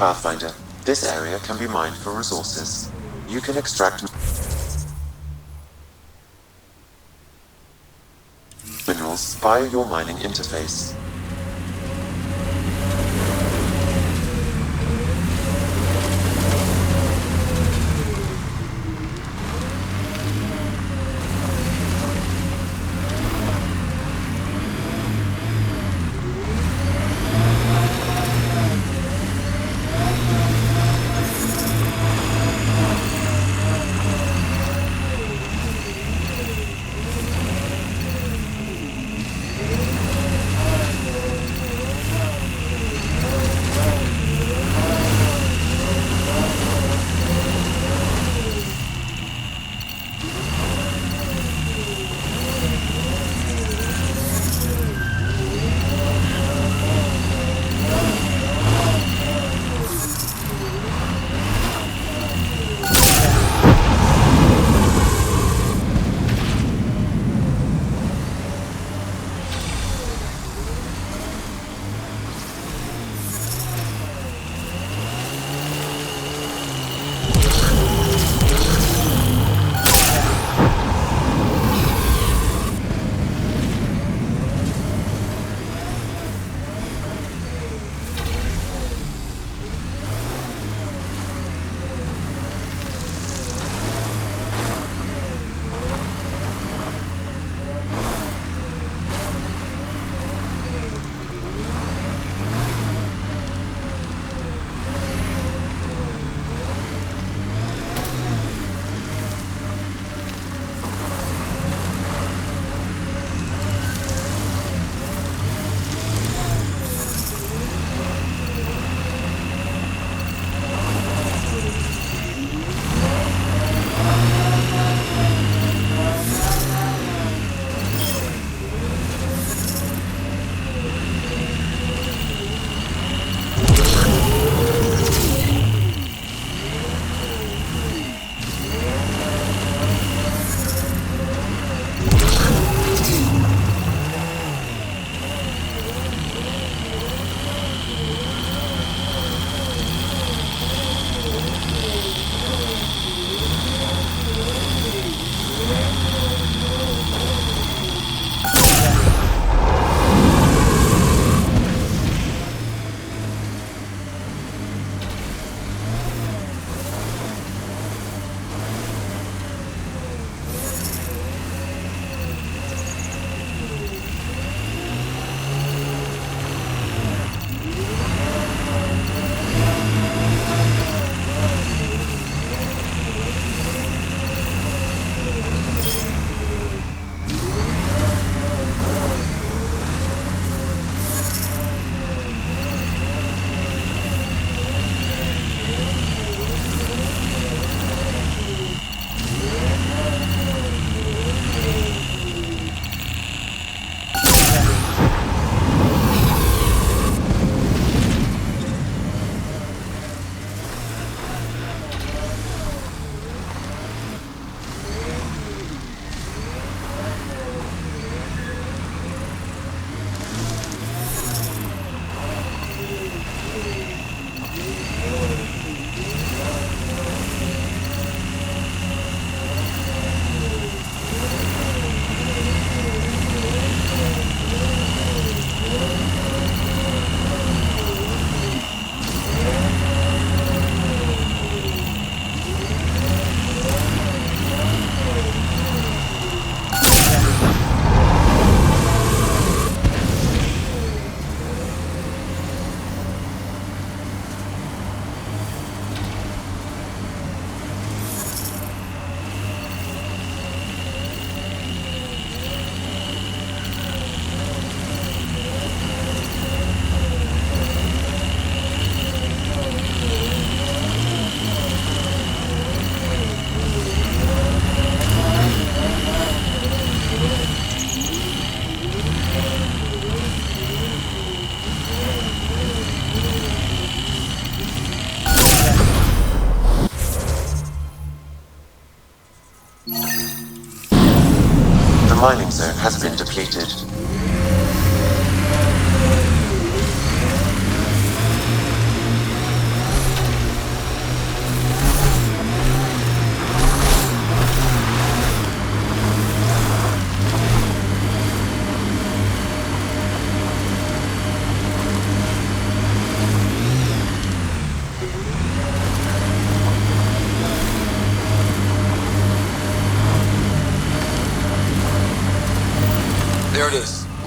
Pathfinder. This area can be mined for resources. You can extract minerals via your mining interface. mining zone has been depleted.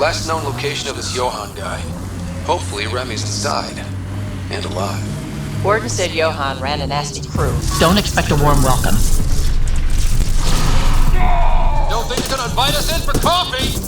Last known location of this Johann guy. Hopefully Remy's inside. And alive. Warden said Johann ran a nasty crew. Don't expect a warm welcome. Don't think you're gonna invite us in for coffee?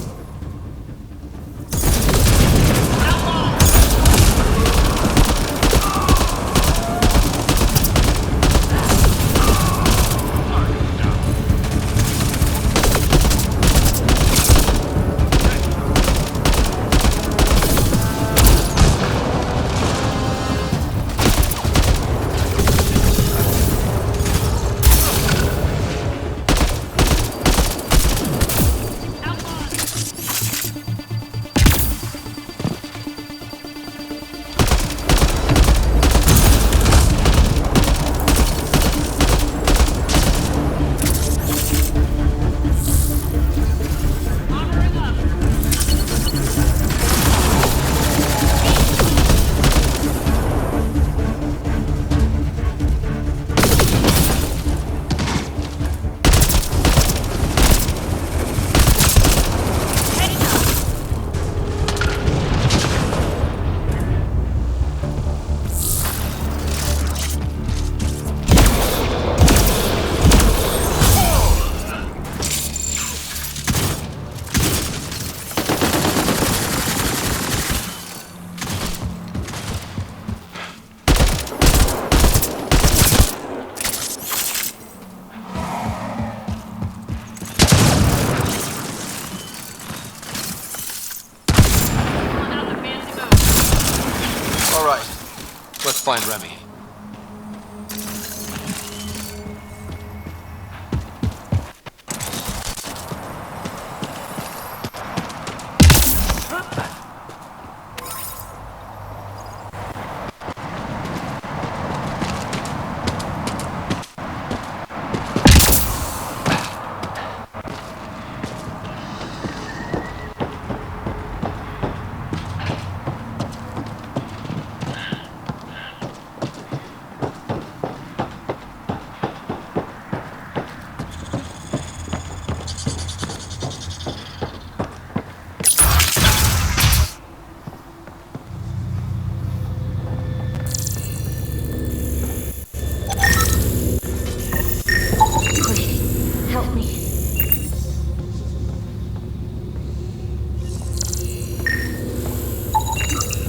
Let's find Remy.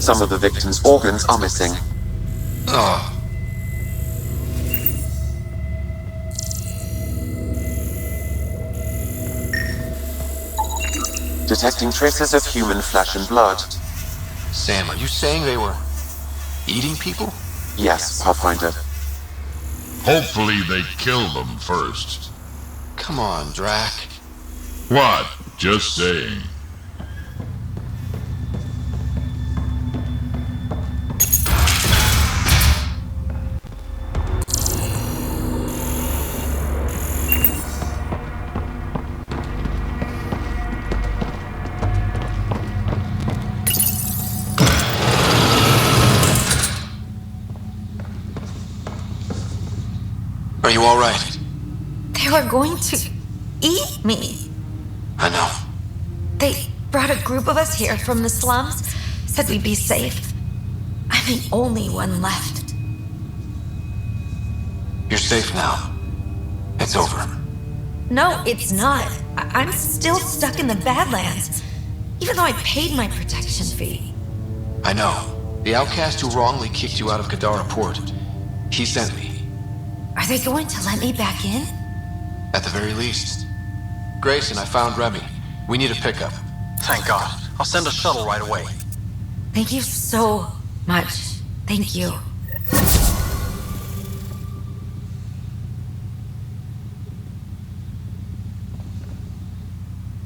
Some of the victim's organs are missing. Oh. Detecting traces of human flesh and blood. Sam, are you saying they were eating people? Yes, Pathfinder. Hopefully they kill them first. Come on, Drac. What? Just saying. Are you all right? They were going to eat me. I know. They brought a group of us here from the slums, said we'd be safe. I'm the only one left. You're safe now. It's over. No, it's not. I'm still stuck in the Badlands, even though I paid my protection fee. I know. The outcast who wrongly kicked you out of Kadara Port. He sent me. Are they going to let me back in? At the very least. Grayson, I found Remy. We need a pickup. Thank God. I'll send a shuttle right away. Thank you so much. Thank you.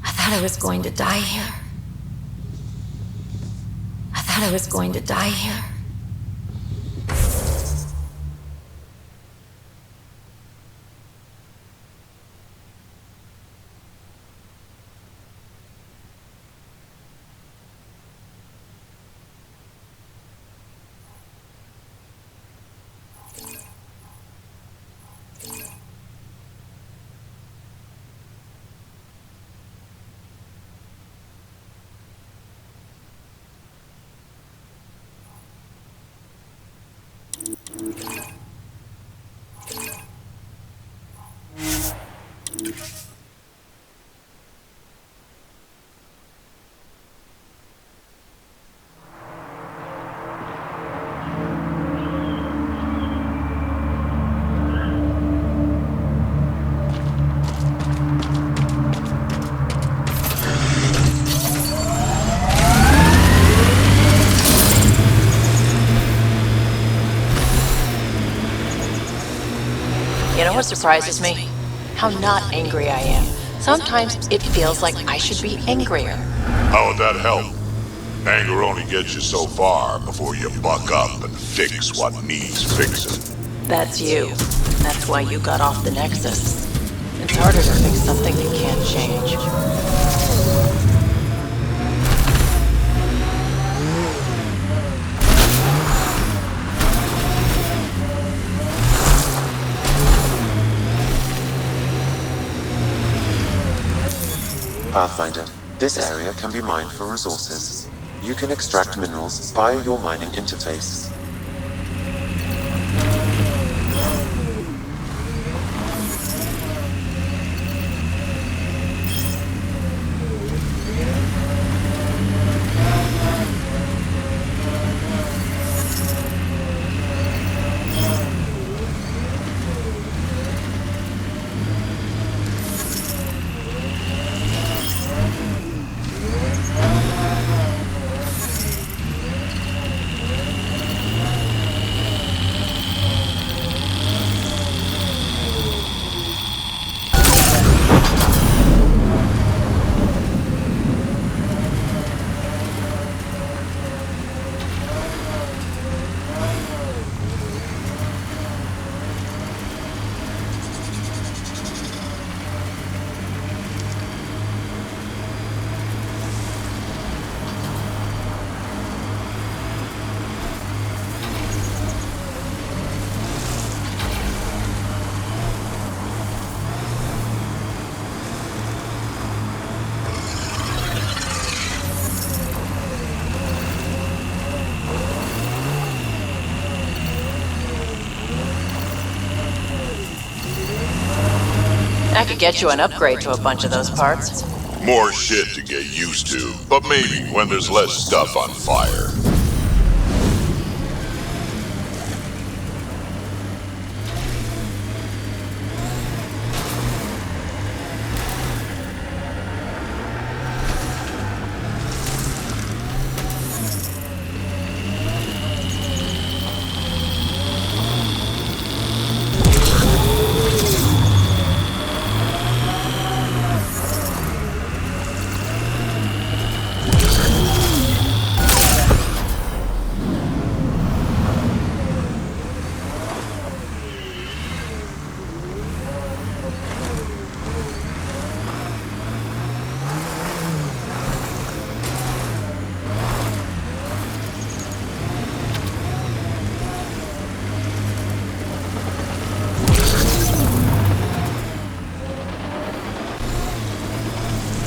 I thought I was going to die here. I thought I was going to die here. what surprises me? How not angry I am. Sometimes it feels like I should be angrier. How would that help? Anger only gets you so far before you buck up and fix what needs fixing. That's you. That's why you got off the Nexus. It's harder to fix something you can't change. Pathfinder, this area can be mined for resources. You can extract minerals via your mining interface. I could get you an upgrade to a bunch of those parts. More shit to get used to, but maybe when there's less stuff on fire.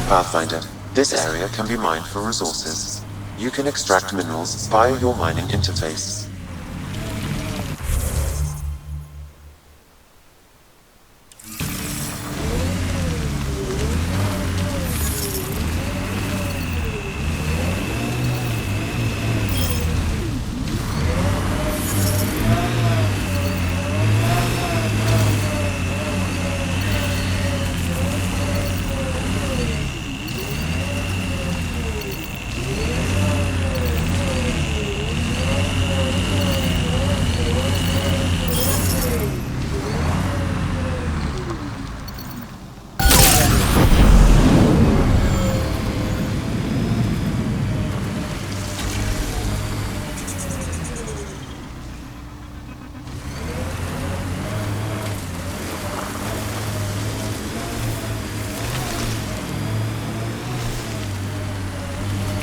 Pathfinder, this area can be mined for resources. You can extract minerals via your mining interface.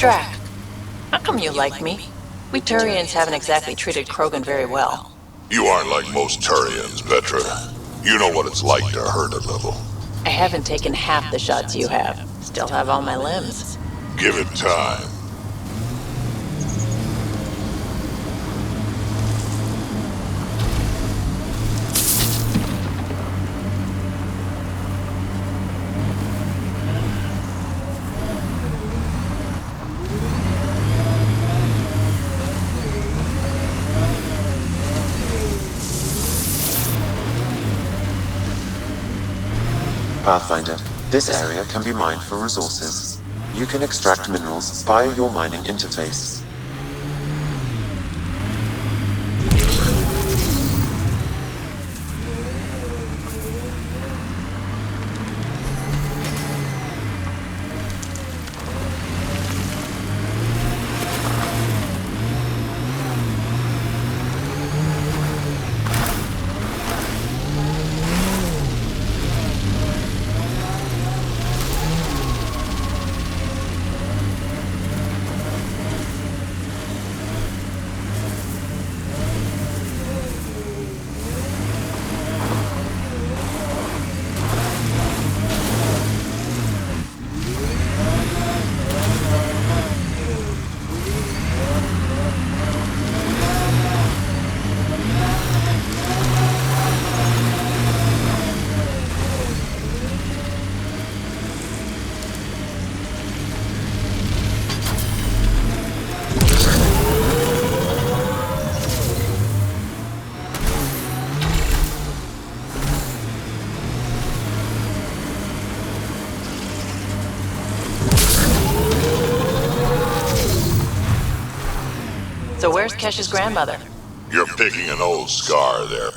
Drac, how come you like me? We Turians haven't exactly treated Krogan very well. You aren't like most Turians, Petra. You know what it's like to hurt a little. I haven't taken half the shots you have. Still have all my limbs. Give it time. Pathfinder, this area can be mined for resources. You can extract minerals via your mining interface. So where's Kesh's grandmother? You're picking an old scar there.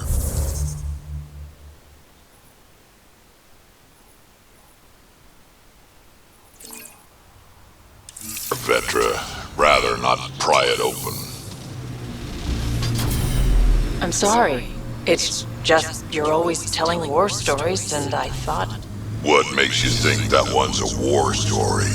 Vetra, rather not pry it open. I'm sorry. It's just you're always telling war stories, and I thought... What makes you think that one's a war story?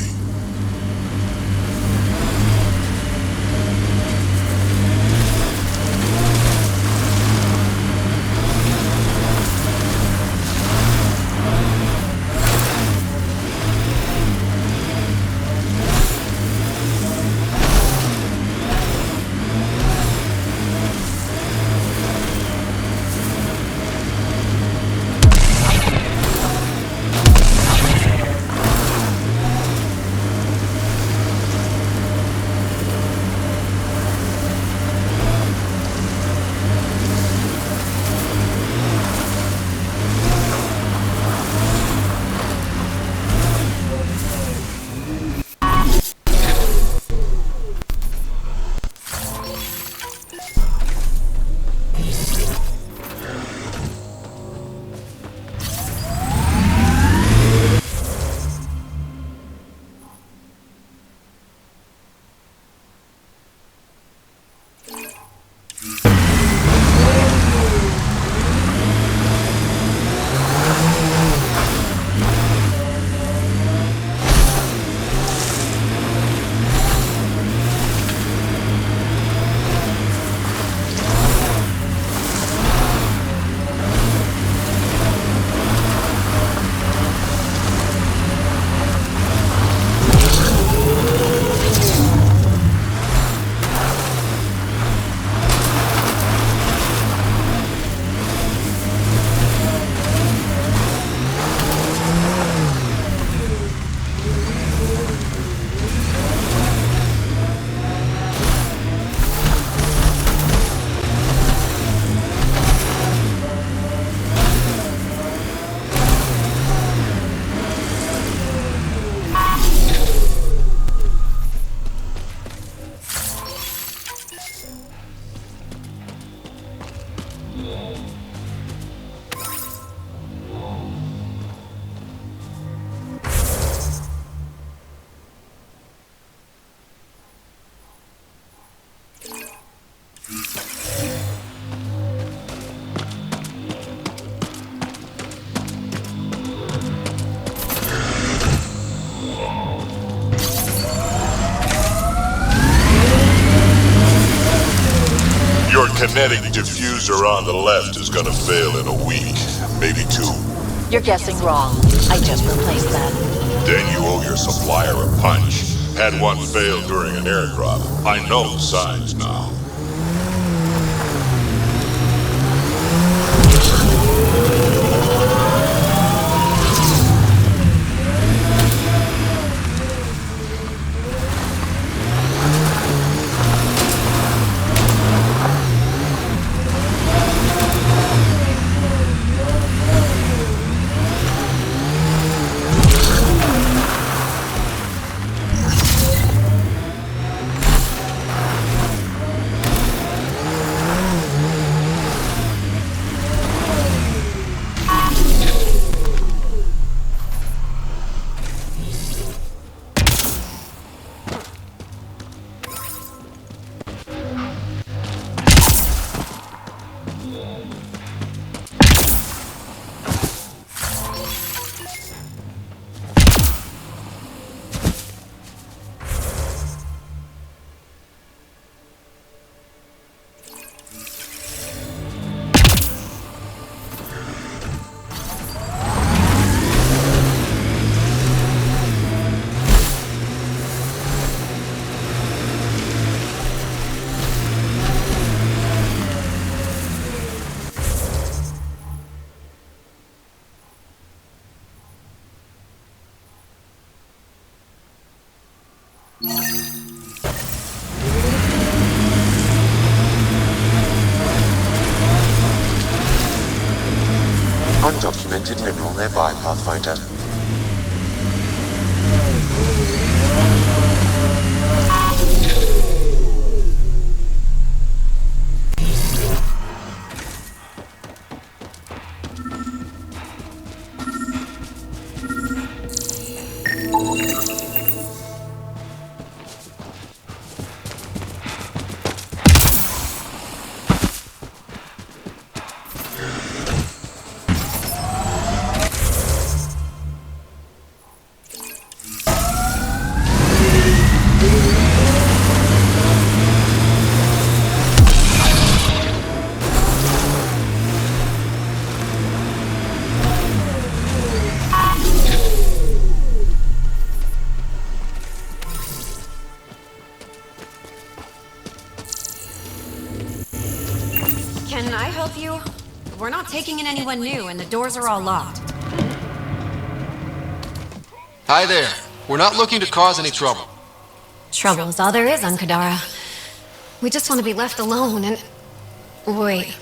Your kinetic diffuser on the left is gonna fail in a week, maybe 2. You're guessing wrong. I just replaced that. Then you owe your supplier a punch. Had one fail during an airdrop. I know the signs now. Undocumented mineral nearby, Pathfinder. Can I help you? We're not taking in anyone new, and the doors are all locked. Hi there. We're not looking to cause any trouble. Trouble is all there is on Kadara. We just want to be left alone and... Wait.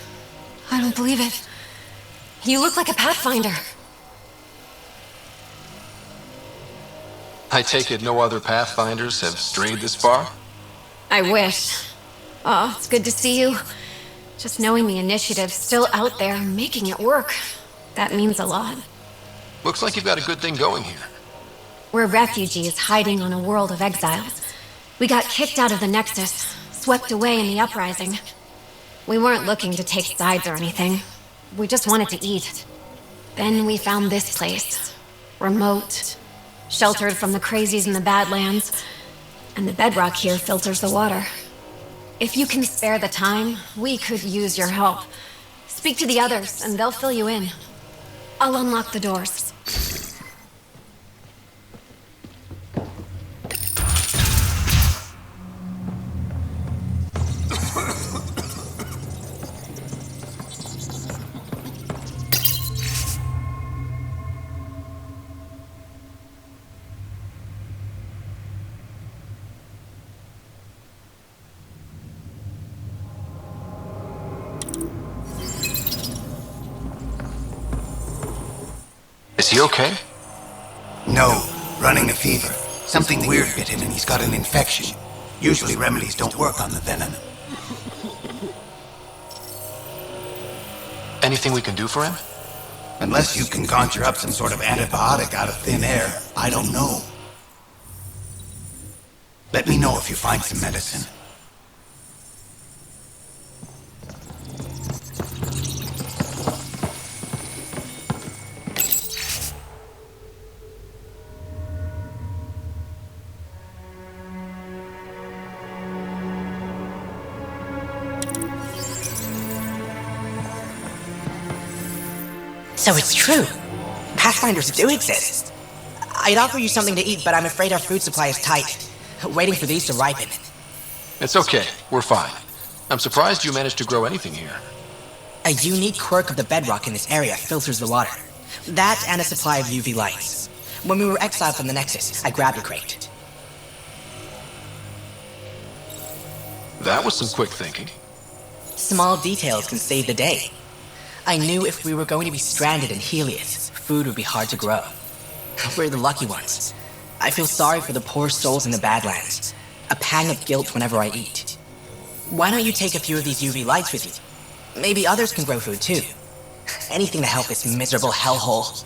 I don't believe it. You look like a Pathfinder. I take it no other Pathfinders have strayed this far? I wish. Oh, it's good to see you. Just knowing the initiative's still out there, making it work. That means a lot. Looks like you've got a good thing going here. We're refugees hiding on a world of exiles. We got kicked out of the Nexus, swept away in the uprising. We weren't looking to take sides or anything. We just wanted to eat. Then we found this place. Remote, sheltered from the crazies in the Badlands, and the bedrock here filters the water. If you can spare the time, we could use your help. Speak to the others, and they'll fill you in. I'll unlock the doors. Is he okay? No, running a fever. Something weird bit him and he's got an infection. Usually remedies don't work on the venom. Anything we can do for him? Unless you can conjure up some sort of antibiotic out of thin air, I don't know. Let me know if you find some medicine. So it's true. Pathfinders do exist. I'd offer you something to eat, but I'm afraid our food supply is tight. Waiting for these to ripen. It's okay. We're fine. I'm surprised you managed to grow anything here. A unique quirk of the bedrock in this area filters the water. That and a supply of UV lights. When we were exiled from the Nexus, I grabbed a crate. That was some quick thinking. Small details can save the day. I knew if we were going to be stranded in Helios, food would be hard to grow. We're the lucky ones. I feel sorry for the poor souls in the Badlands. A pang of guilt whenever I eat. Why don't you take a few of these UV lights with you? Maybe others can grow food too. Anything to help this miserable hellhole.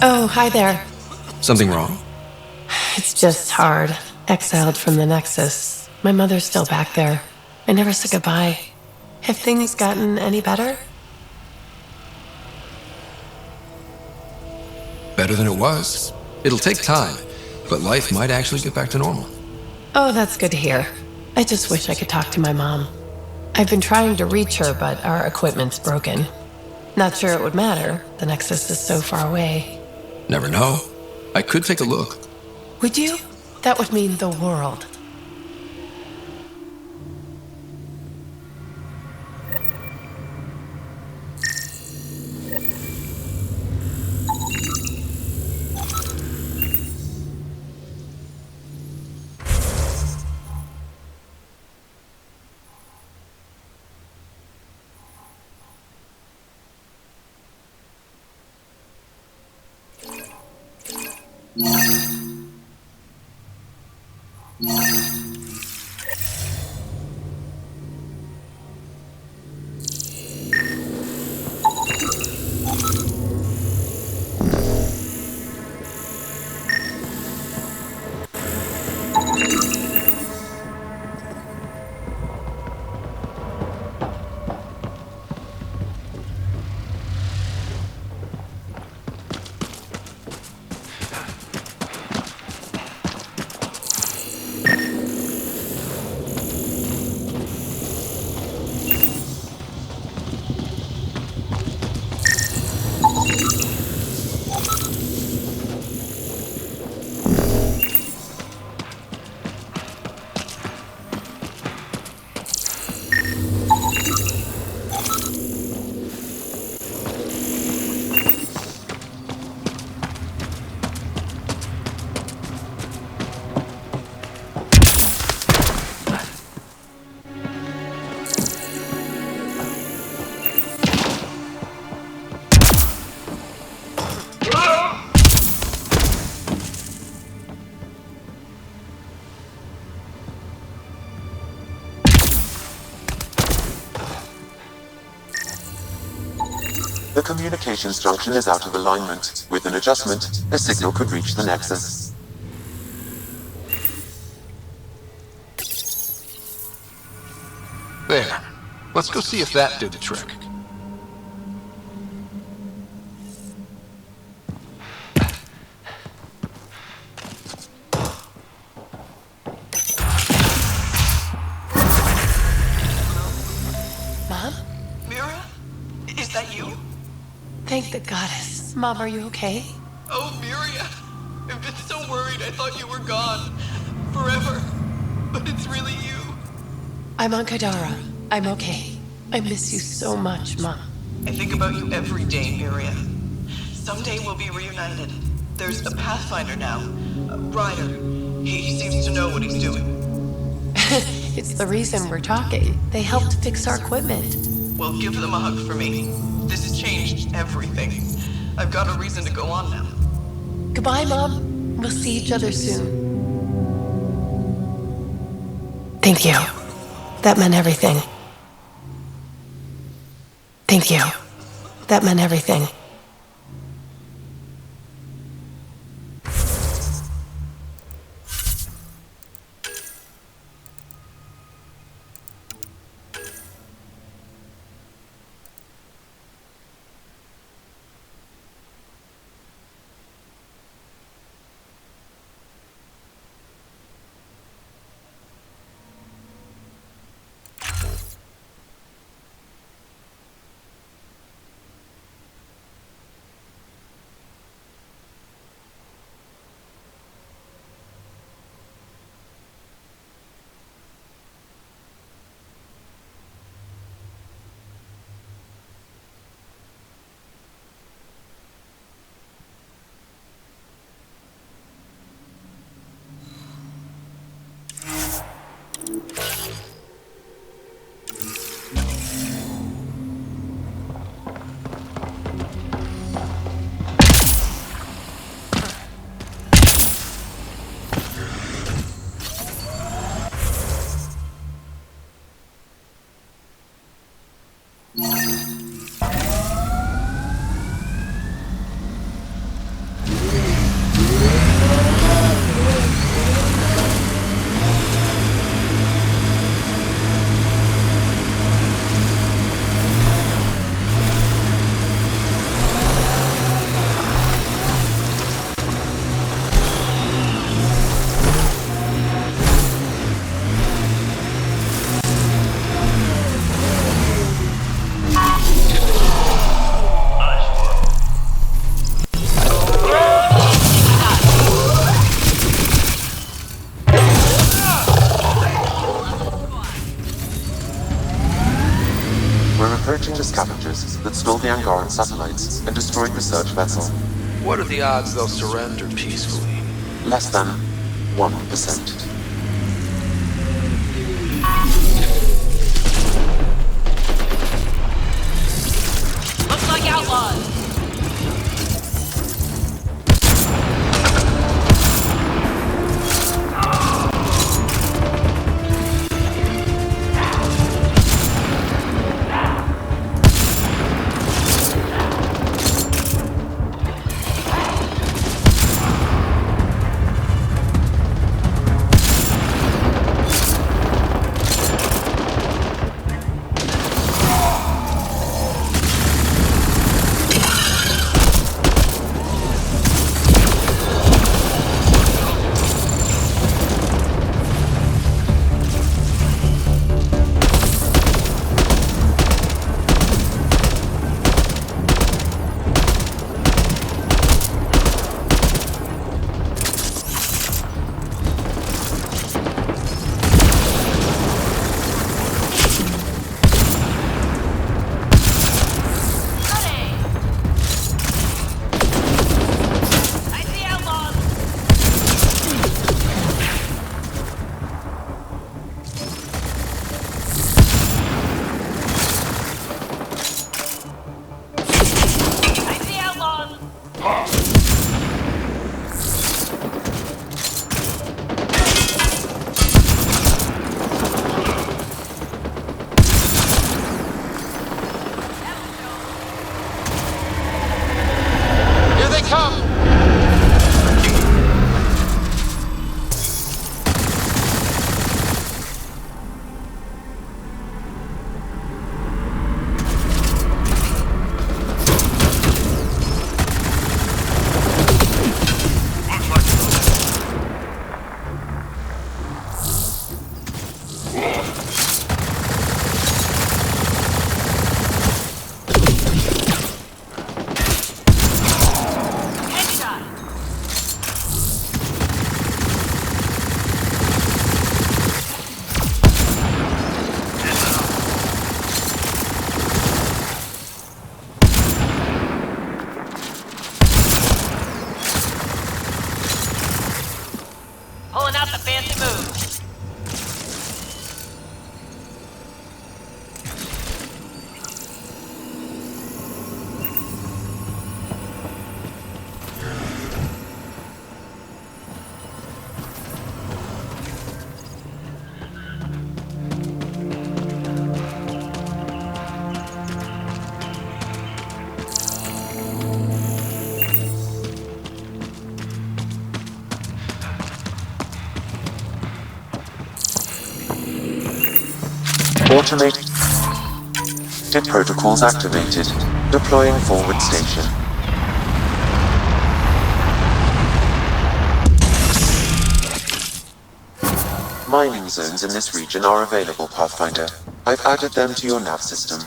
Oh, hi there. Something wrong? It's just hard. Exiled from the Nexus. My mother's still back there. I never said goodbye. Have things gotten any better? Better than it was. It'll take time, but life might actually get back to normal. Oh, that's good to hear. I just wish I could talk to my mom. I've been trying to reach her, but our equipment's broken. Not sure it would matter. The Nexus is so far away. Never know. I could take a look. Would you? That would mean the world. The communications junction is out of alignment. With an adjustment, a signal could reach the Nexus. There. Let's go see if that did the trick. Mom? Mira? Is that you? Thank the goddess. Mom, are you okay? Oh, Miria. I've been so worried I thought you were gone. Forever. But it's really you. I'm on Kadara. I'm okay. I miss you so much, Mom. I think about you every day, Miria. Someday we'll be reunited. There's a Pathfinder now. Ryder. He seems to know what he's doing. It's the reason we're talking. They helped fix our equipment. Well, give them a hug for me. This changed everything. I've got a reason to go on now. Goodbye, Mom. We'll see each other soon. Thank you. That meant everything. Thank you. That meant everything. The scavengers that stole the Angaran satellites and destroyed research vessel. What are the odds they'll surrender peacefully? Less than 1%. Looks like outlaws. Automated protocols activated. Deploying forward station. Mining zones in this region are available, Pathfinder. I've added them to your nav system.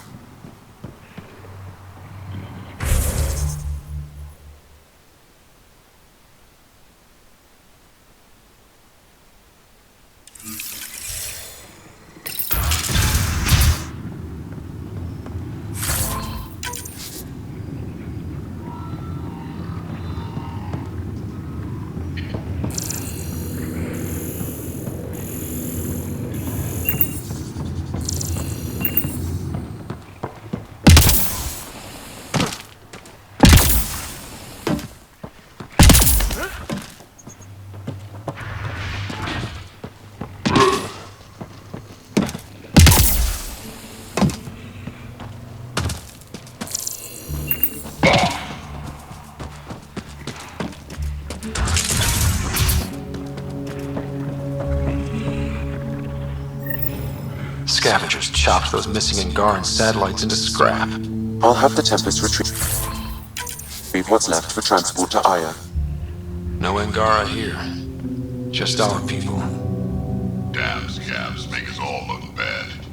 Scavengers chopped those missing Angaran satellites into scrap. I'll have the Tempest retrieve what's left for transport to Aya. No Angara here. Just our people. Damn scavs make us all look bad.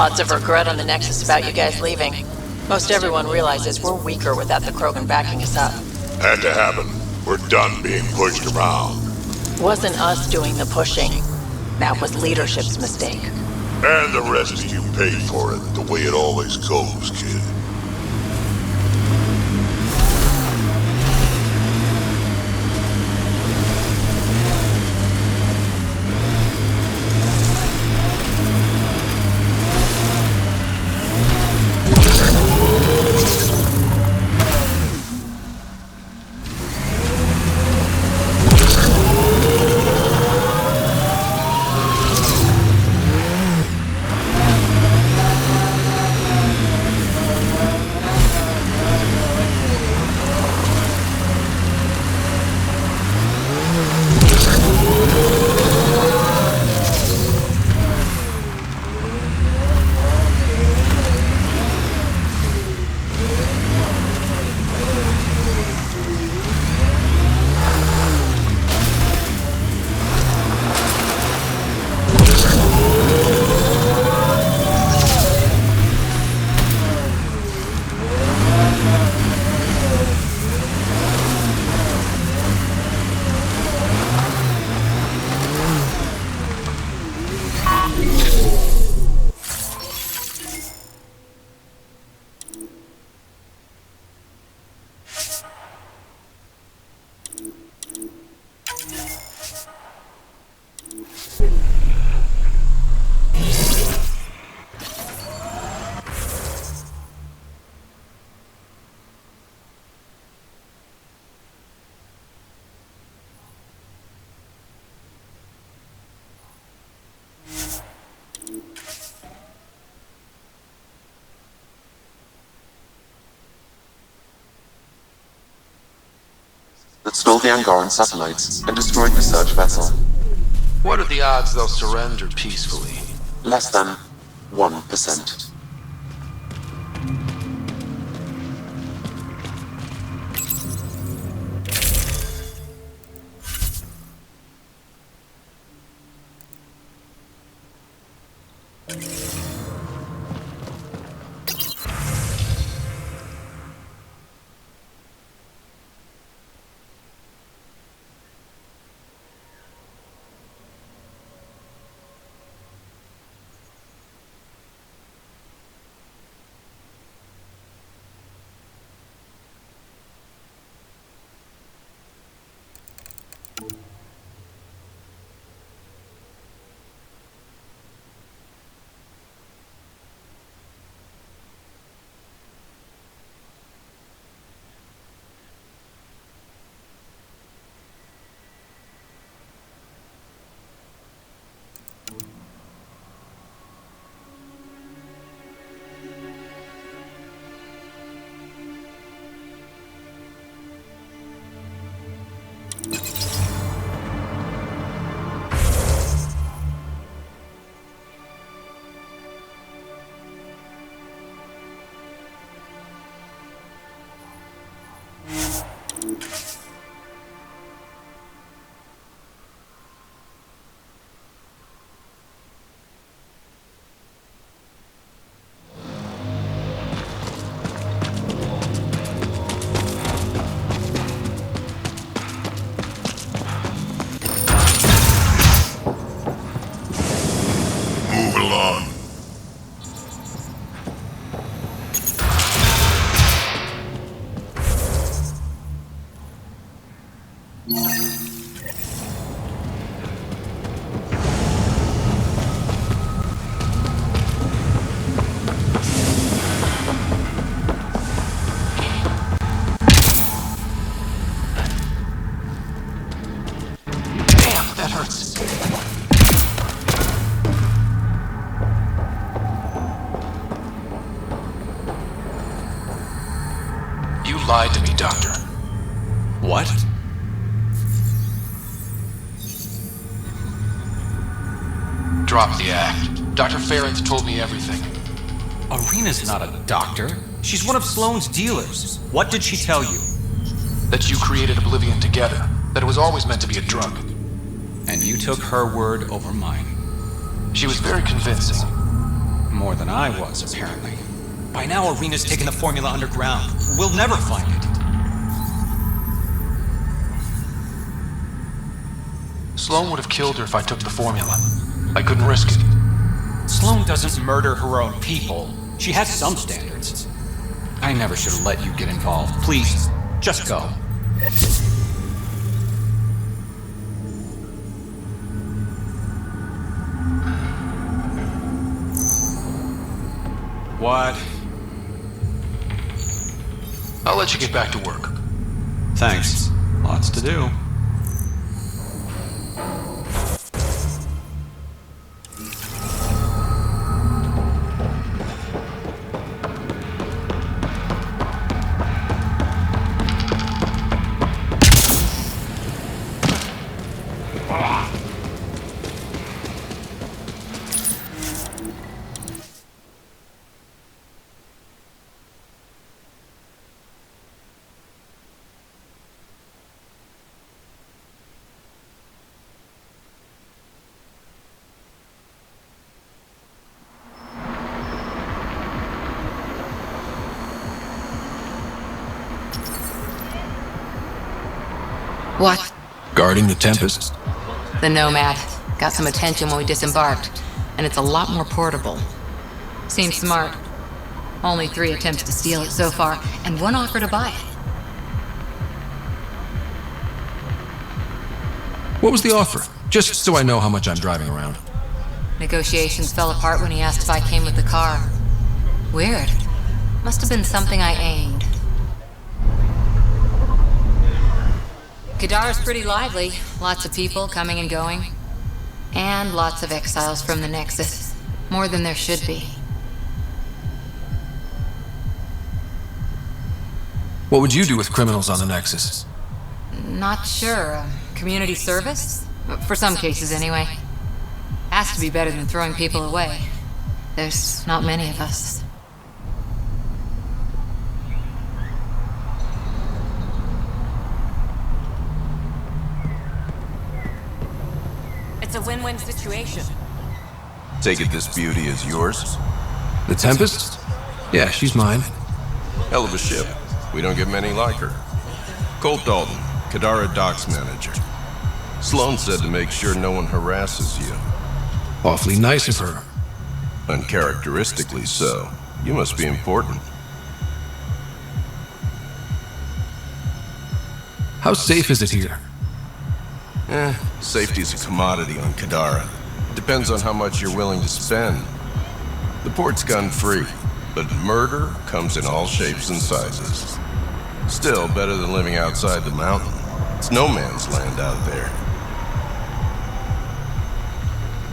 Lots of regret on the Nexus about you guys leaving. Most everyone realizes we're weaker without the Krogan backing us up. Had to happen. We're done being pushed around. Wasn't us doing the pushing. That was leadership's mistake. And the rest of you paid for it, the way it always goes, kid. that stole the Angaran satellites and destroyed the search vessel. What are the odds they'll surrender peacefully? Less than 1%. Move along. Damn, that hurts. You lied to me, Doctor. What? Drop the act. Dr. Farron's told me everything. Arena's not a doctor. She's one of Sloane's dealers. What did she tell you? That you created Oblivion together. That it was always meant to be a drug. And you took her word over mine. She was very convincing. More than I was, apparently. By now, Arena's taken the formula underground. We'll never find it. Sloane would have killed her if I took the formula. I couldn't risk it. Sloane doesn't murder her own people. She has some standards. I never should have let you get involved. Please, just go. What? I'll let you get back to work. Thanks. Lots to do. What? Guarding the Tempest. The Nomad. Got some attention when we disembarked, and it's a lot more portable. Seems smart. Only 3 attempts to steal it so far, and 1 offer to buy it. What was the offer? Just so I know how much I'm driving around. Negotiations fell apart when he asked if I came with the car. Weird. Must have been something I aimed. Kadar's pretty lively. Lots of people coming and going. And lots of exiles from the Nexus. More than there should be. What would you do with criminals on the Nexus? Not sure. Community service? For some cases, anyway. Has to be better than throwing people away. There's not many of us. It's a win-win situation. Take it this beauty is yours? The Tempest? Yeah, she's mine. Hell of a ship. We don't get many like her. Colt Dalton, Kadara Docks Manager. Sloan said to make sure no one harasses you. Awfully nice of her. Uncharacteristically so. You must be important. How safe is it here? Safety's a commodity on Kadara. Depends on how much you're willing to spend. The port's gun-free, but murder comes in all shapes and sizes. Still better than living outside the mountain. It's no man's land out there.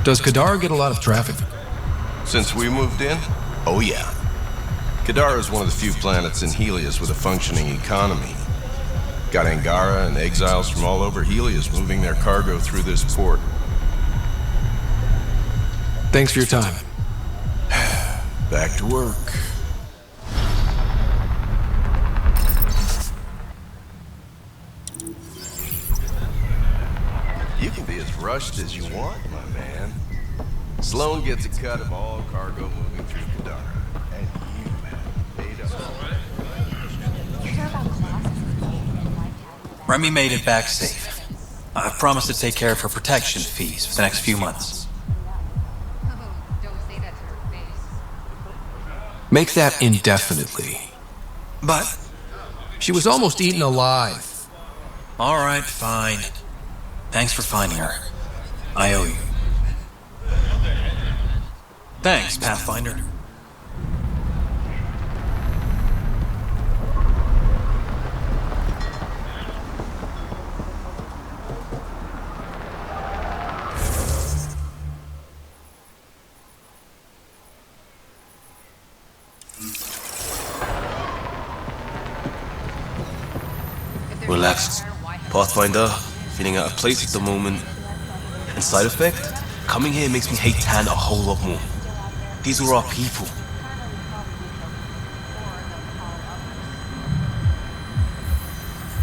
Does Kadara get a lot of traffic? Since we moved in? Oh yeah. Kadara is one of the few planets in Helios with a functioning economy. Got Angara and exiles from all over Helios moving their cargo through this port. Thanks for your time. Back to work. You can be as rushed as you want, my man. Sloan gets a cut of all cargo moving through Kadara. And you have paid up. Remy made it back safe. I've promised to take care of her protection fees for the next few months. Make that indefinitely. But she was almost eaten alive. All right, fine. Thanks for finding her. I owe you. Thanks, Pathfinder. Relaxed. Pathfinder, feeling out of place at the moment. And side effect? Coming here makes me hate Tan a whole lot more. These were our people.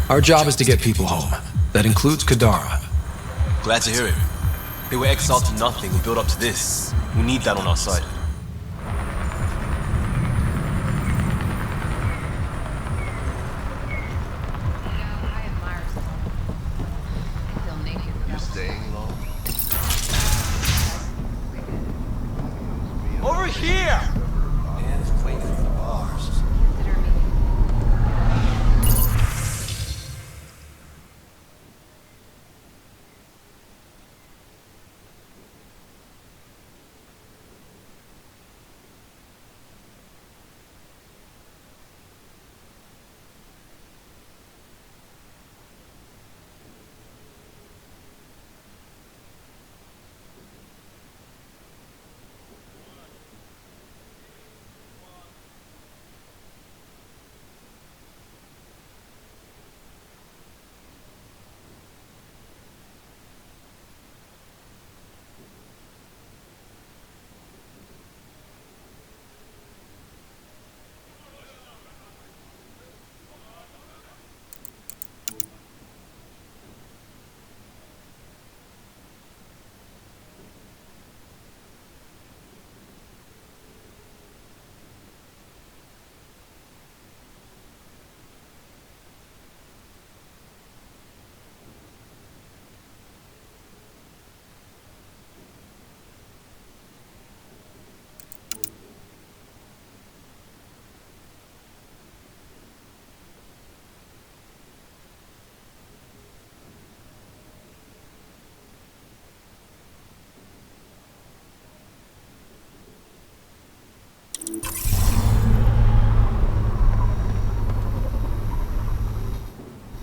Our job is to get people home. That includes Kadara. Glad to hear it. They were exiled to nothing and built up to this. We need that on our side. You staying long? Over here! Dan's playing for the bars.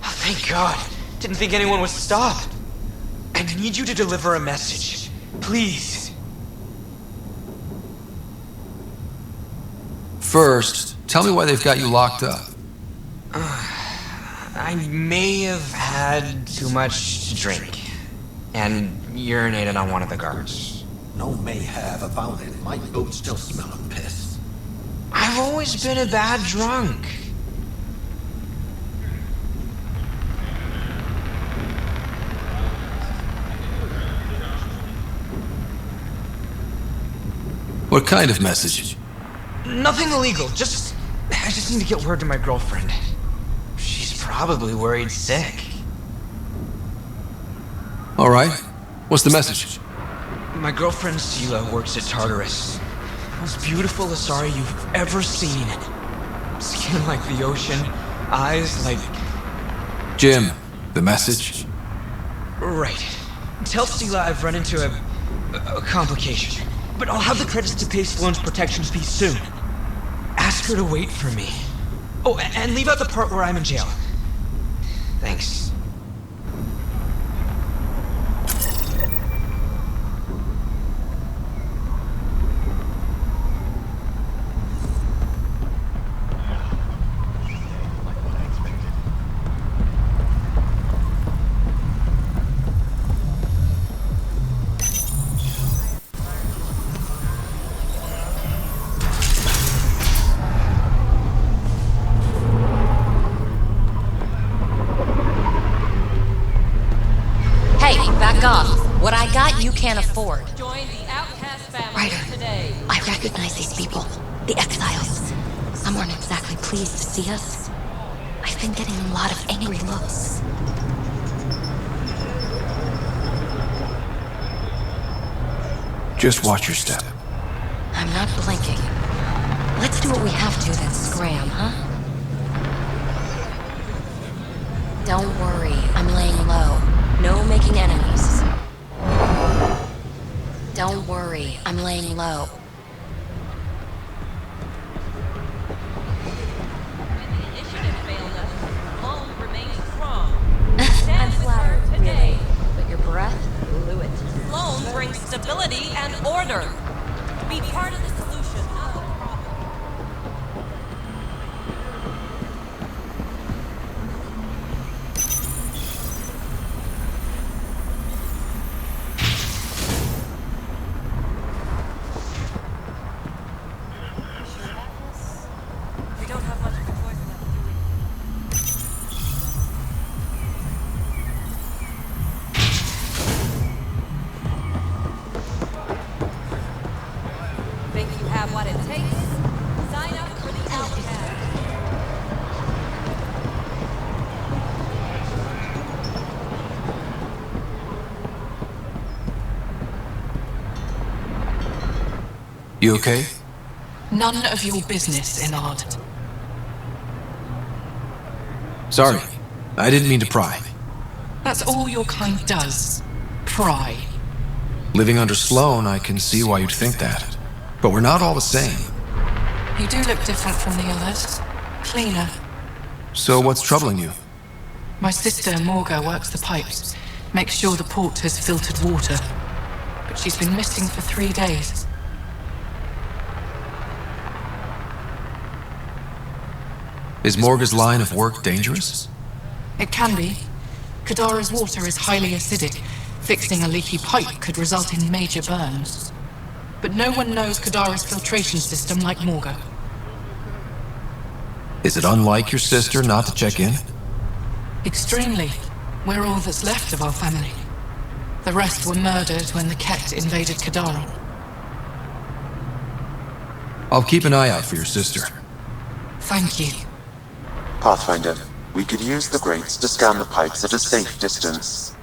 Thank God. Didn't think anyone would stop. I need you to deliver a message. Please. First, tell me why they've got you locked up. I may have had too much to drink and urinated on one of the guards. No may have about it. My boots still smell of piss. I've always been a bad drunk. What kind of message? Nothing illegal, I just need to get word to my girlfriend. She's probably worried sick. All right. What's the message? My girlfriend Sela works at Tartarus. Most beautiful Asari you've ever seen. Skin like the ocean, eyes like... Jim, the message? Right. Tell Sela I've run into a complication. But I'll have the credits to pay Sloane's protection fee soon. Ask her to wait for me. Oh, and leave out the part where I'm in jail. Thanks. What I got, you can't afford. Join the outcast family Ryder, today. I recognize these people. The exiles. Some weren't exactly pleased to see us. I've been getting a lot of angry looks. Just watch your step. I'm not blinking. Let's do what we have to, then scram, huh? Don't worry, I'm laying low. No making enemies. Don't worry, I'm laying low. I'm flattered, really. But your breath blew it. Sloane brings stability and order. Be part of the solution, not the problem. We don't have much of a choice now, do we? Think you have what it takes? Sign up for the outcast. You okay? None of your business, Enard. Sorry. I didn't mean to pry. That's all your kind does. Pry. Living under Sloane, I can see why you'd think that. But we're not all the same. You do look different from the others. Cleaner. So what's troubling you? My sister, Morga, works the pipes. Makes sure the port has filtered water. But she's been missing for 3 days. Is Morga's line of work dangerous? It can be. Kadara's water is highly acidic. Fixing a leaky pipe could result in major burns. But no one knows Kadara's filtration system like Morga. Is it unlike your sister not to check in? Extremely. We're all that's left of our family. The rest were murdered when the Ket invaded Kadara. I'll keep an eye out for your sister. Thank you. Pathfinder, we could use the grates to scan the pipes at a safe distance.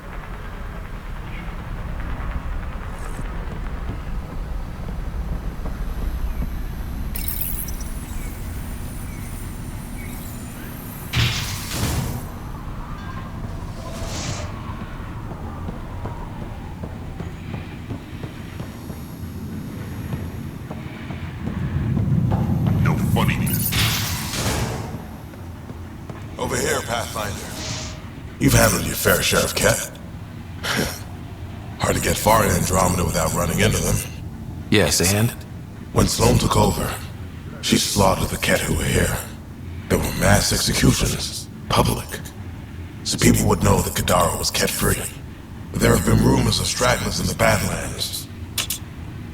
No funniness. Over here, Pathfinder. You've handled your fair share of Ket. Hard to get far in Andromeda without running into them. Yes, and? When Sloane took over, she slaughtered the Ket who were here. There were mass executions, public. so people would know that Kadara was kept free. But there have been rumors of stragglers in the Badlands.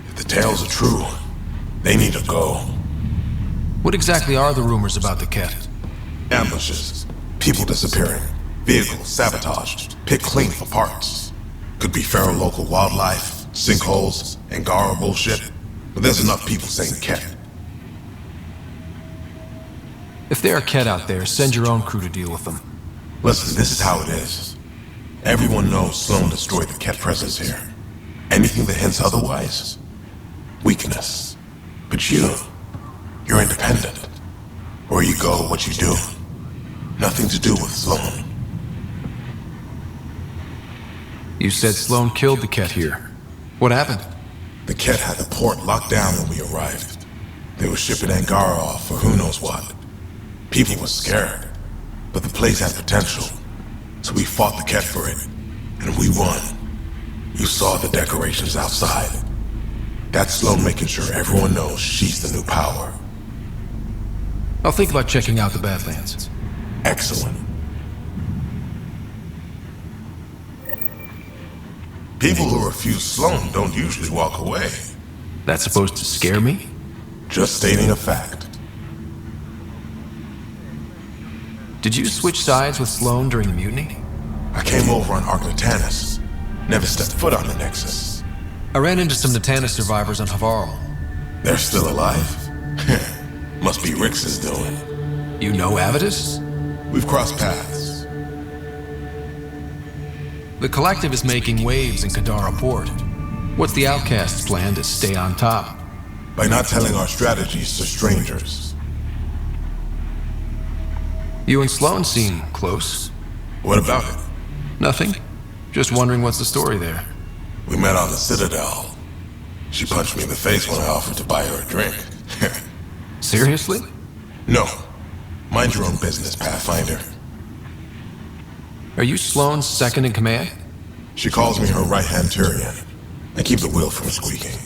If the tales are true, they need to go. What exactly are the rumors about the Ket? Ambushes, people disappearing, vehicles sabotaged, picked clean for parts. Could be feral local wildlife, sinkholes, Angara bullshit. But there's enough people saying Ket. If there are Ket out there, send your own crew to deal with them. Listen, this is how it is. Everyone knows Sloan destroyed the Ket presence here. Anything that hints otherwise, weakness. But you're independent. Where you go, what you do. Nothing to do with Sloan. You said Sloan killed the Ket here. What happened? The Ket had the port locked down when we arrived. They were shipping Angara off for who knows what. People were scared, but the place had potential. So we fought the Ket for it, and we won. You saw the decorations outside. That's Sloan making sure everyone knows she's the new power. I'll think about checking out the Badlands. Excellent. People who refuse Sloan don't usually walk away. That's supposed to scare me? Just stating a fact. Did you switch sides with Sloan during the mutiny? I came over on Arcnatanus. Never stepped foot on the Nexus. I ran into some Natanus survivors on Havarl. They're still alive? Must be Rix's doing. You know Avitus? We've crossed paths. The Collective is making waves in Kadara Port. What's the Outcast's plan to stay on top? By not telling our strategies to strangers. You and Sloan seem close. What about it? Nothing. Just wondering what's the story there. We met on the Citadel. She punched me in the face when I offered to buy her a drink. Seriously? No. Mind your own business, Pathfinder. Are you Sloan's second in command? She calls me her right-hand Tyrion. I keep the wheel from squeaking.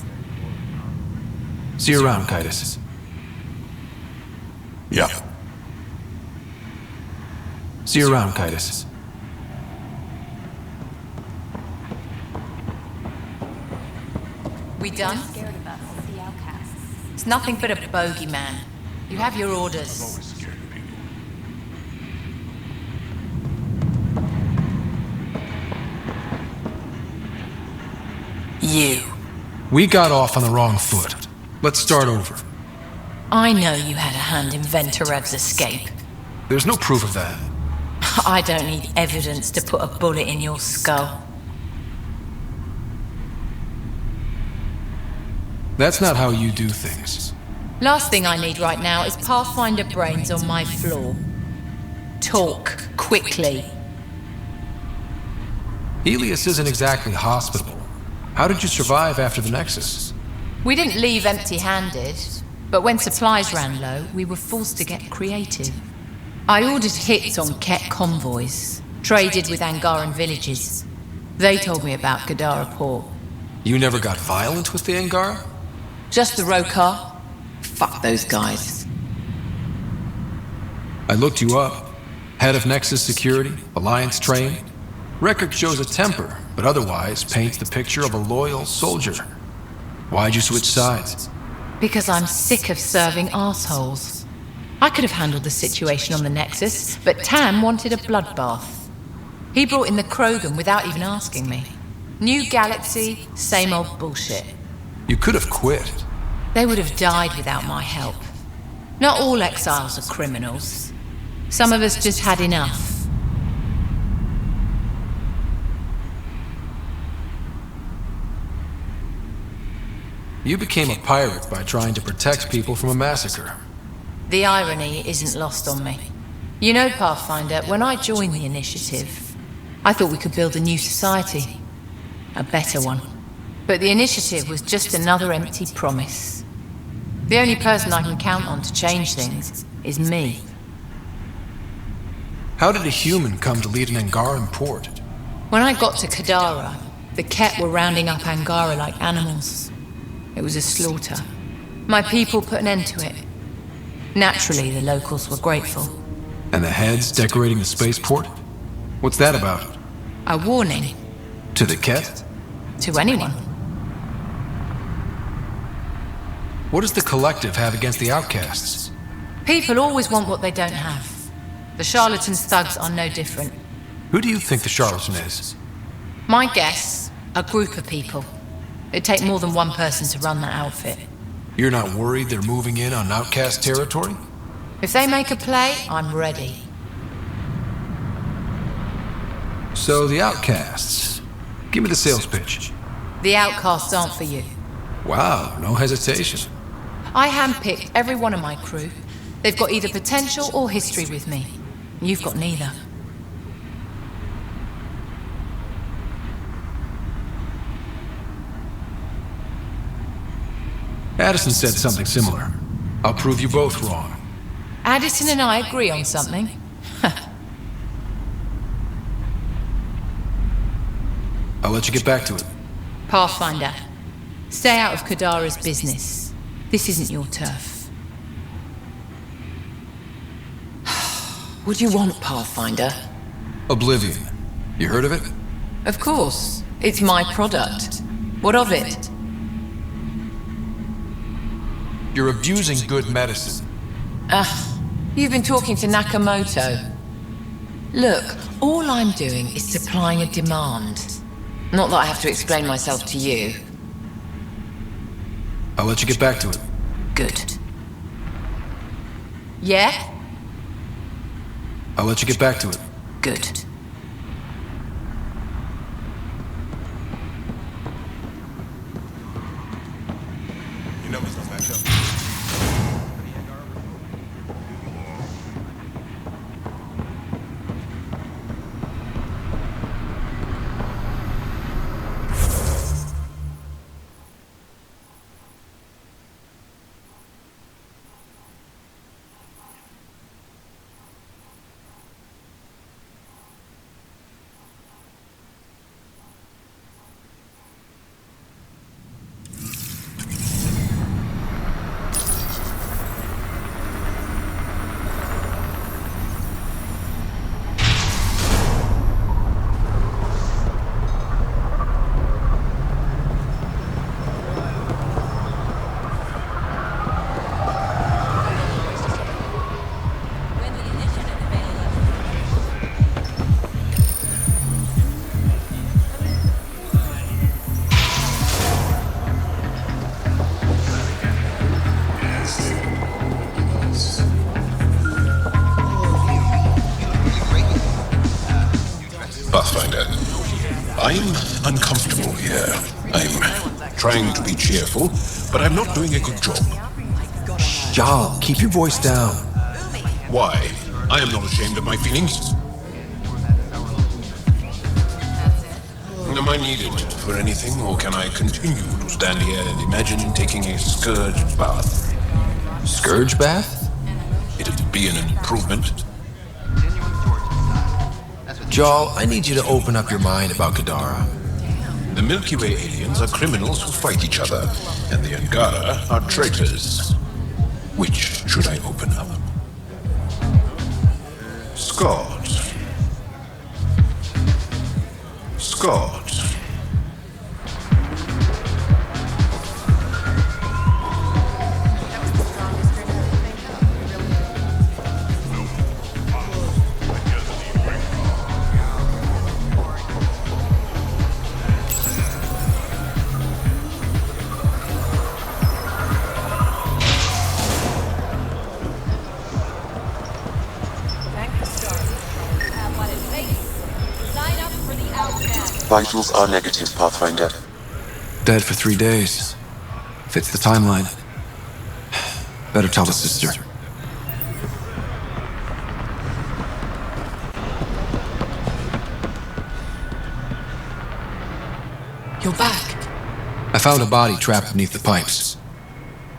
See you around, Kaitis. Yep. See you around, Kaitis. We done? It's nothing but a bogeyman. You have your orders. You. We got off on the wrong foot. Let's start over. I know you had a hand in Venturev's escape. There's no proof of that. I don't need evidence to put a bullet in your skull. That's not how you do things. Last thing I need right now is Pathfinder brains on my floor. Talk, quickly. Helios isn't exactly hospitable. How did you survive after the Nexus? We didn't leave empty-handed, but when supplies ran low, we were forced to get creative. I ordered hits on Ket convoys, traded with Angaran villages. They told me about Kadara Port. You never got violent with the Angara? Just the Rokar. Fuck those guys. I looked you up. Head of Nexus Security, Alliance trained. Record shows a temper, but otherwise paints the picture of a loyal soldier. Why'd you switch sides? Because I'm sick of serving assholes. I could have handled the situation on the Nexus, but Tam wanted a bloodbath. He brought in the Krogan without even asking me. New galaxy, same old bullshit. You could have quit. They would have died without my help. Not all exiles are criminals. Some of us just had enough. You became a pirate by trying to protect people from a massacre. The irony isn't lost on me. You know, Pathfinder, when I joined the Initiative, I thought we could build a new society. A better one. But the Initiative was just another empty promise. The only person I can count on to change things is me. How did a human come to lead an Angaran port? When I got to Kadara, the Ket were rounding up Angara like animals. It was a slaughter. My people put an end to it. Naturally, the locals were grateful. And the heads decorating the spaceport? What's that about? A warning. To the Ket? To anyone. What does the Collective have against the outcasts? People always want what they don't have. The charlatans' thugs are no different. Who do you think the charlatan is? My guess, a group of people. It'd take more than one person to run that outfit. You're not worried they're moving in on outcast territory? If they make a play, I'm ready. So the outcasts. Give me the sales pitch. The outcasts aren't for you. Wow, no hesitation. I handpicked every one of my crew. They've got either potential or history with me. You've got neither. Addison said something similar. I'll prove you both wrong. Addison and I agree on something. I'll let you get back to it. Pathfinder, stay out of Kadara's business. This isn't your turf. What do you want, Pathfinder? Oblivion. You heard of it? Of course. It's my product. What of it? You're abusing good medicine. You've been talking to Nakamoto. Look, all I'm doing is supplying a demand. Not that I have to explain myself to you. I'll let you get back to it. Good. Yeah? I'll let you get back to it. Good. Pathfinder, I'm uncomfortable here. I'm trying to be cheerful, but I'm not doing a good job. Jal, keep your voice down. Why? I am not ashamed of my feelings. Am I needed for anything, or can I continue to stand here and imagine taking a scourge bath? Scourge bath? It'd be an improvement. Jal, I need you to open up your mind about Kadara. The Milky Way aliens are criminals who fight each other, and the Angara are traitors. Which should I open up? Scott. Scott. Vitals are negative, Pathfinder. Dead for 3 days. Fits the timeline. Better tell the sister. You're back. I found a body trapped beneath the pipes.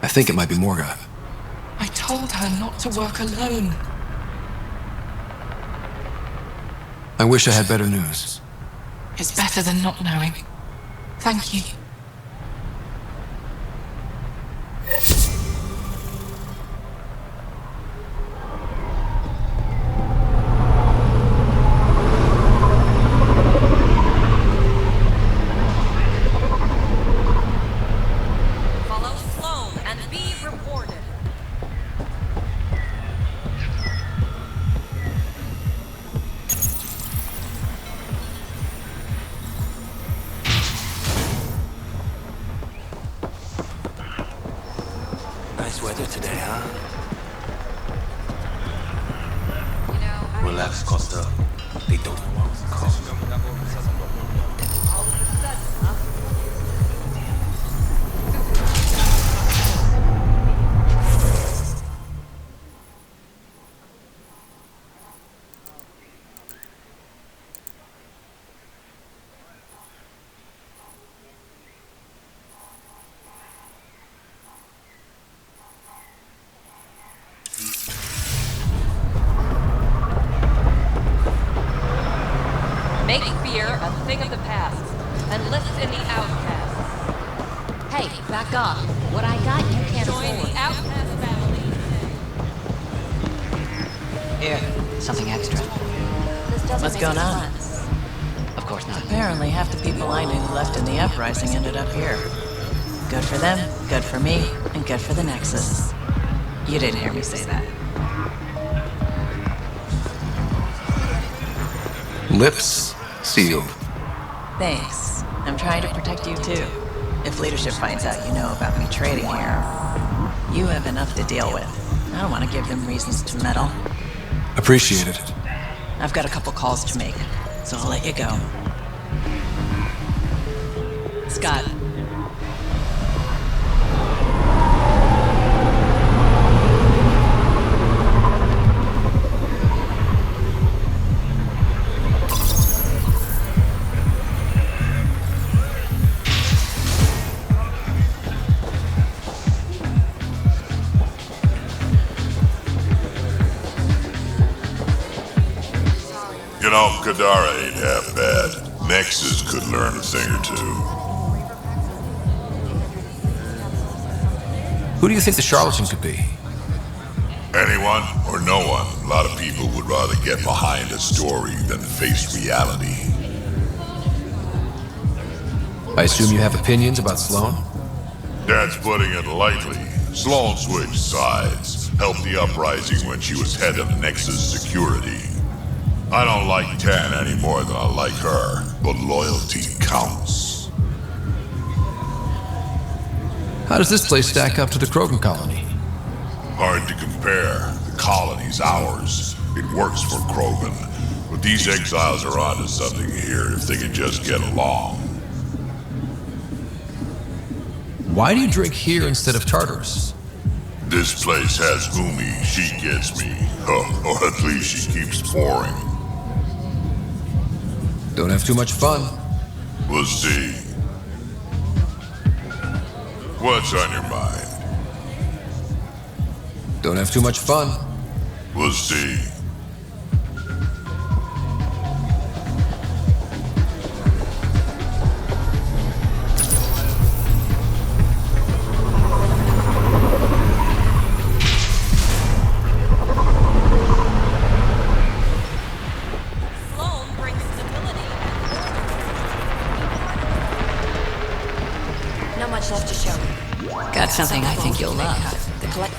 I think it might be Morga. I told her not to work alone. I wish I had better news. It's better than not knowing. Thank you. faster today, huh? Relax, Costa. They don't want coffee. Make fear a thing of the past, and lift in the outcasts. Hey, back off. What I got, you can't Join afford. the outcast family. Here, something extra. What's going on? Of course not. Apparently, half the people I knew who left in the uprising ended up here. Good for them, good for me, and good for the Nexus. You didn't hear me say that. Lips sealed. Thanks. I'm trying to protect you too. If leadership finds out you know about me trading here, you have enough to deal with. I don't want to give them reasons to meddle. Appreciate it. I've got a couple calls to make, so I'll let you go. Scott. You know, Kadara ain't half bad. Nexus could learn a thing or two. Who do you think the charlatan could be? Anyone or no one. A lot of people would rather get behind a story than face reality. I assume you have opinions about Sloan? That's putting it lightly. Sloan switched sides, helped the uprising when she was head of Nexus security. I don't like Tan any more than I like her, but loyalty counts. How does this place stack up to the Krogan colony? Hard to compare. The colony's ours. It works for Krogan. But these exiles are onto something here if they can just get along. Why do you drink here instead of Tartarus? This place has Umi. She gets me. Or at least she keeps pouring. Don't have too much fun. We'll see. What's on your mind? Don't have too much fun. We'll see. Sloan brings stability. Not much left to show. Got something I think you'll love. The collect.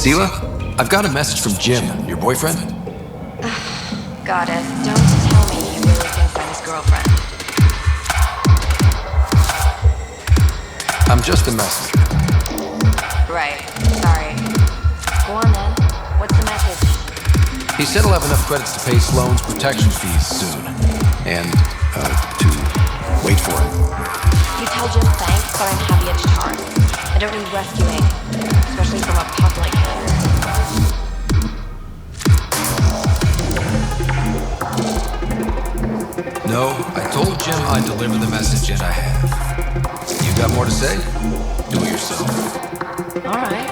Sela, I've got a message from Jim, your boyfriend. Got it. Don't tell me he really thinks I'm his girlfriend. I'm just a messenger. Right. Sorry. Go on then. What's the message? He said he'll have enough credits to pay Sloane's protection fees soon. And, to wait for him. You tell Jim thanks, but I'm heavy at guitar. I don't need rescuing, especially from a pup like him. No, I told Jim I'd deliver the message, and I have. You got more to say? Do it yourself. All right.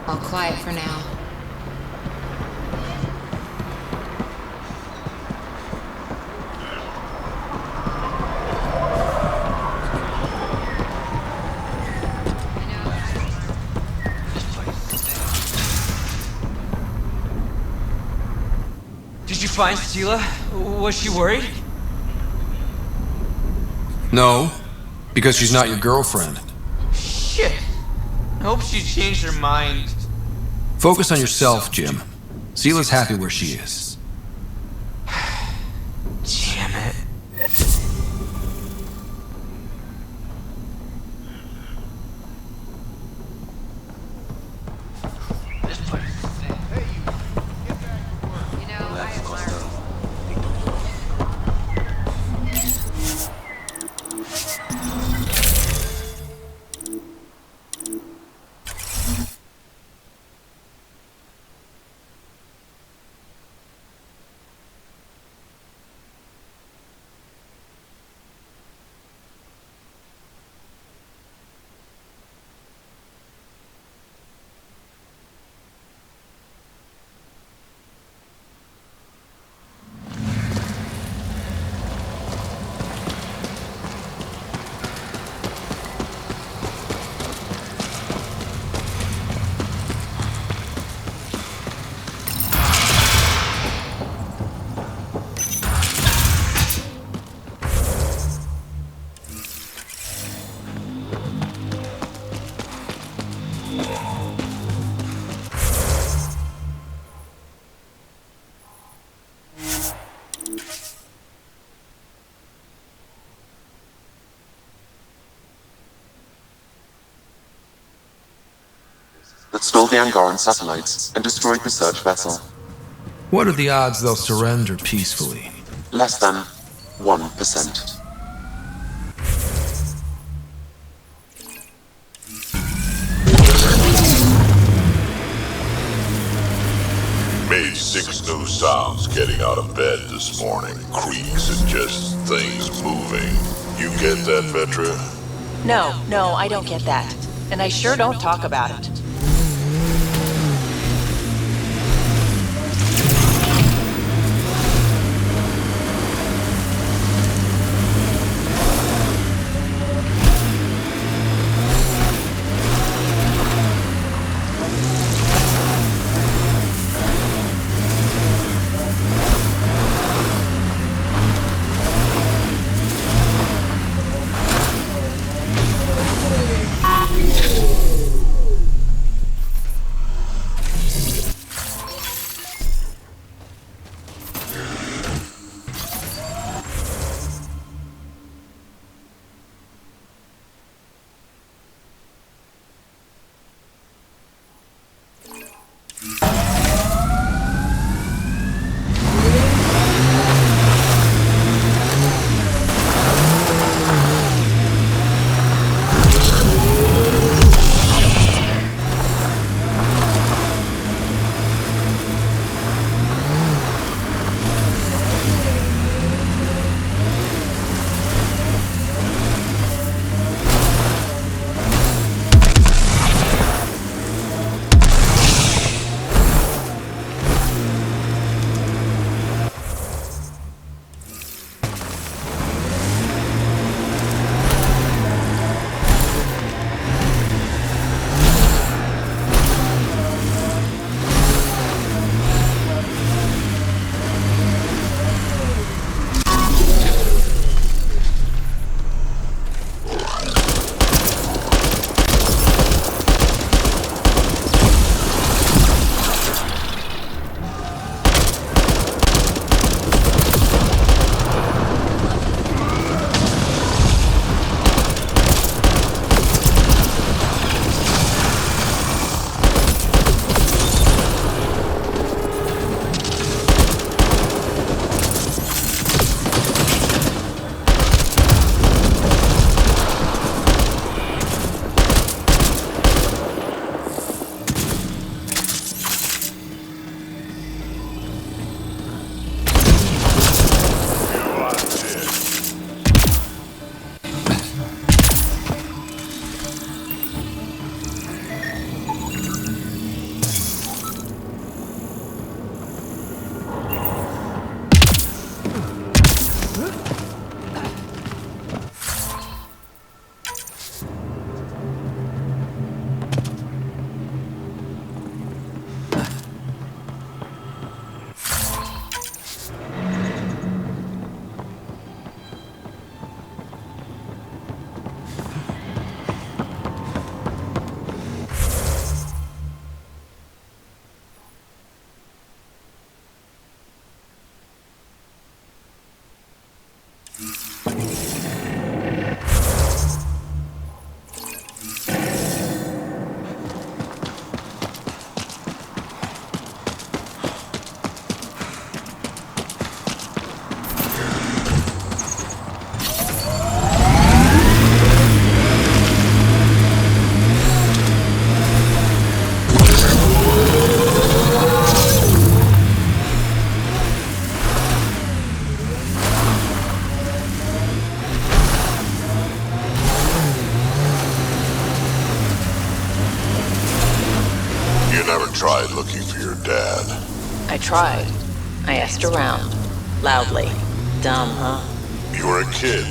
All quiet for now. Did you find Stila? Was she worried? No, because she's not your girlfriend. Shit. I hope she changed her mind. Focus on yourself, Jim. Sela's happy where she is. Damn it. That stole the Angaran satellites and destroyed the search vessel. What are the odds they'll surrender peacefully? Less than 1%. Made 6 new sounds getting out of bed this morning. Creaks and just things moving. You get that, Vetra? No, I don't get that. And I sure don't talk about it. Tried looking for your dad. I tried. I asked around. Loudly. Dumb, huh? You were a kid.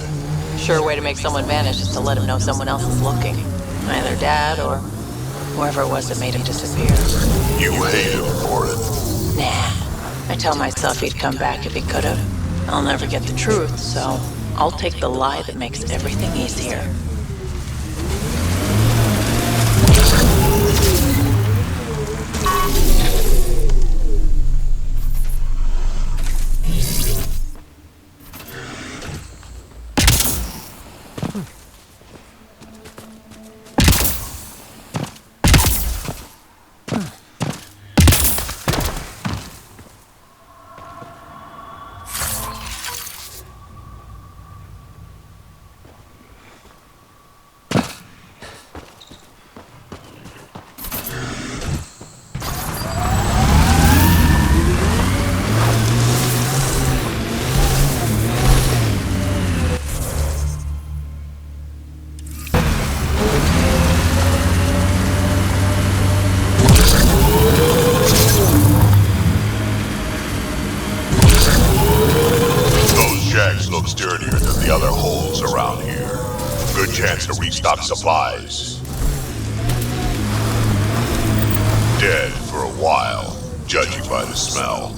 Sure way to make someone vanish is to let him know someone else is looking. Either dad or whoever it was that made him disappear. You hate him for it. Nah. I tell myself he'd come back if he could have. I'll never get the truth, so I'll take the lie that makes everything easier. Looks dirtier than the other holes around here. Good chance to restock supplies. Dead for a while, judging by the smell.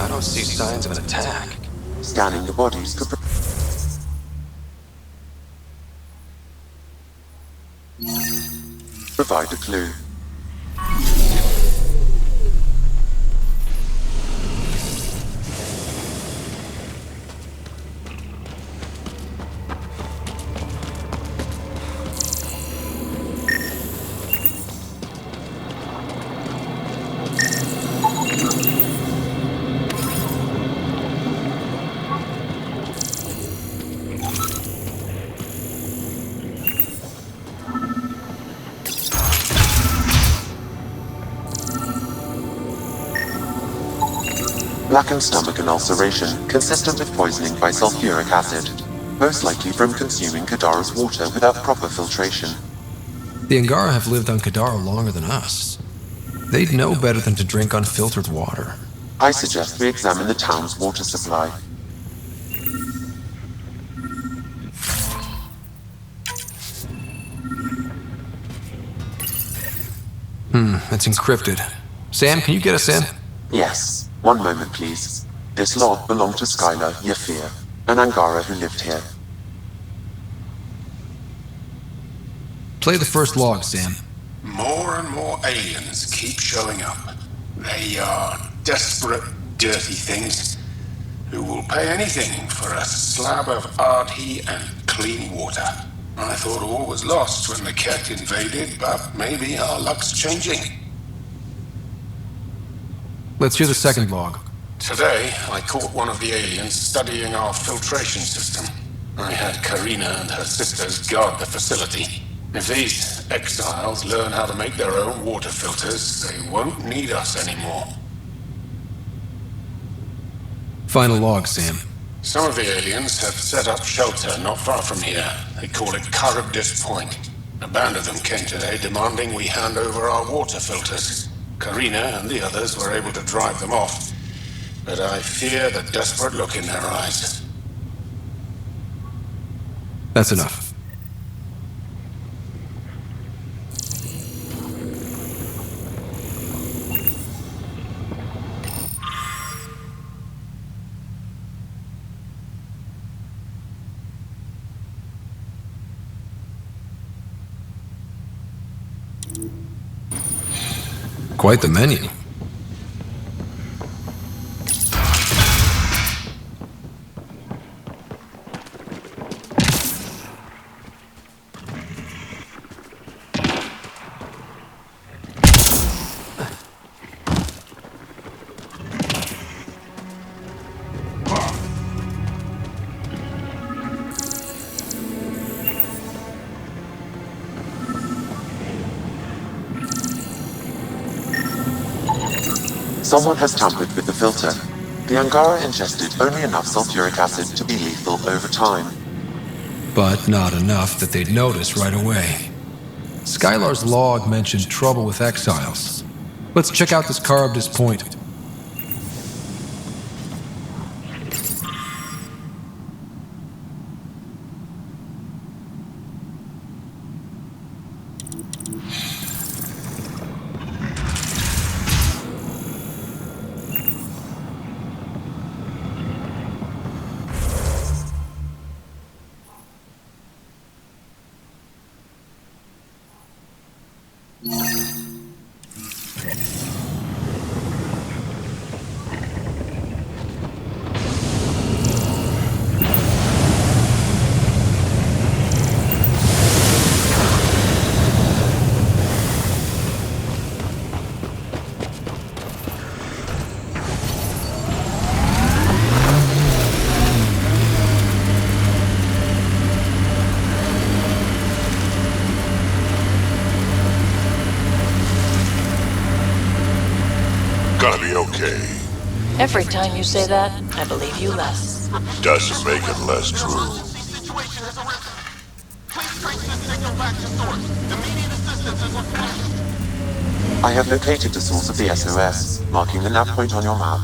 I don't see signs of an attack. Scanning the bodies could provide a clue. Blackened stomach and ulceration, consistent with poisoning by sulfuric acid. Most likely from consuming Kadara's water without proper filtration. The Angara have lived on Kadara longer than us. They'd know better than to drink unfiltered water. I suggest we examine the town's water supply. It's encrypted. Sam, can you get us in? Yes. One moment, please. This log belonged to Skylar Yafir, an Angara who lived here. Play the first log, Sam. More and more aliens keep showing up. They are desperate, dirty things who will pay anything for a slab of Ardhi and clean water. I thought all was lost when the Ket invaded, but maybe our luck's changing. Let's hear the second log. Today, I caught one of the aliens studying our filtration system. I had Karina and her sisters guard the facility. If these exiles learn how to make their own water filters, they won't need us anymore. Final log, Sam. Some of the aliens have set up shelter not far from here. They call it Charybdis Point. A band of them came today demanding we hand over our water filters. Karina and the others were able to drive them off, but I fear the desperate look in their eyes. That's enough. Quite the menu. Someone has tampered with the filter. The Angara ingested only enough sulfuric acid to be lethal over time. But not enough that they'd notice right away. Skylar's log mentioned trouble with exiles. Let's check out this car up this point. Gonna be okay. Every time you say that, I believe you less. Doesn't make it less true. I have located the source of the SOS, marking the nav point on your map.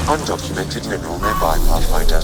Undocumented mineral nearby, Pathfinder.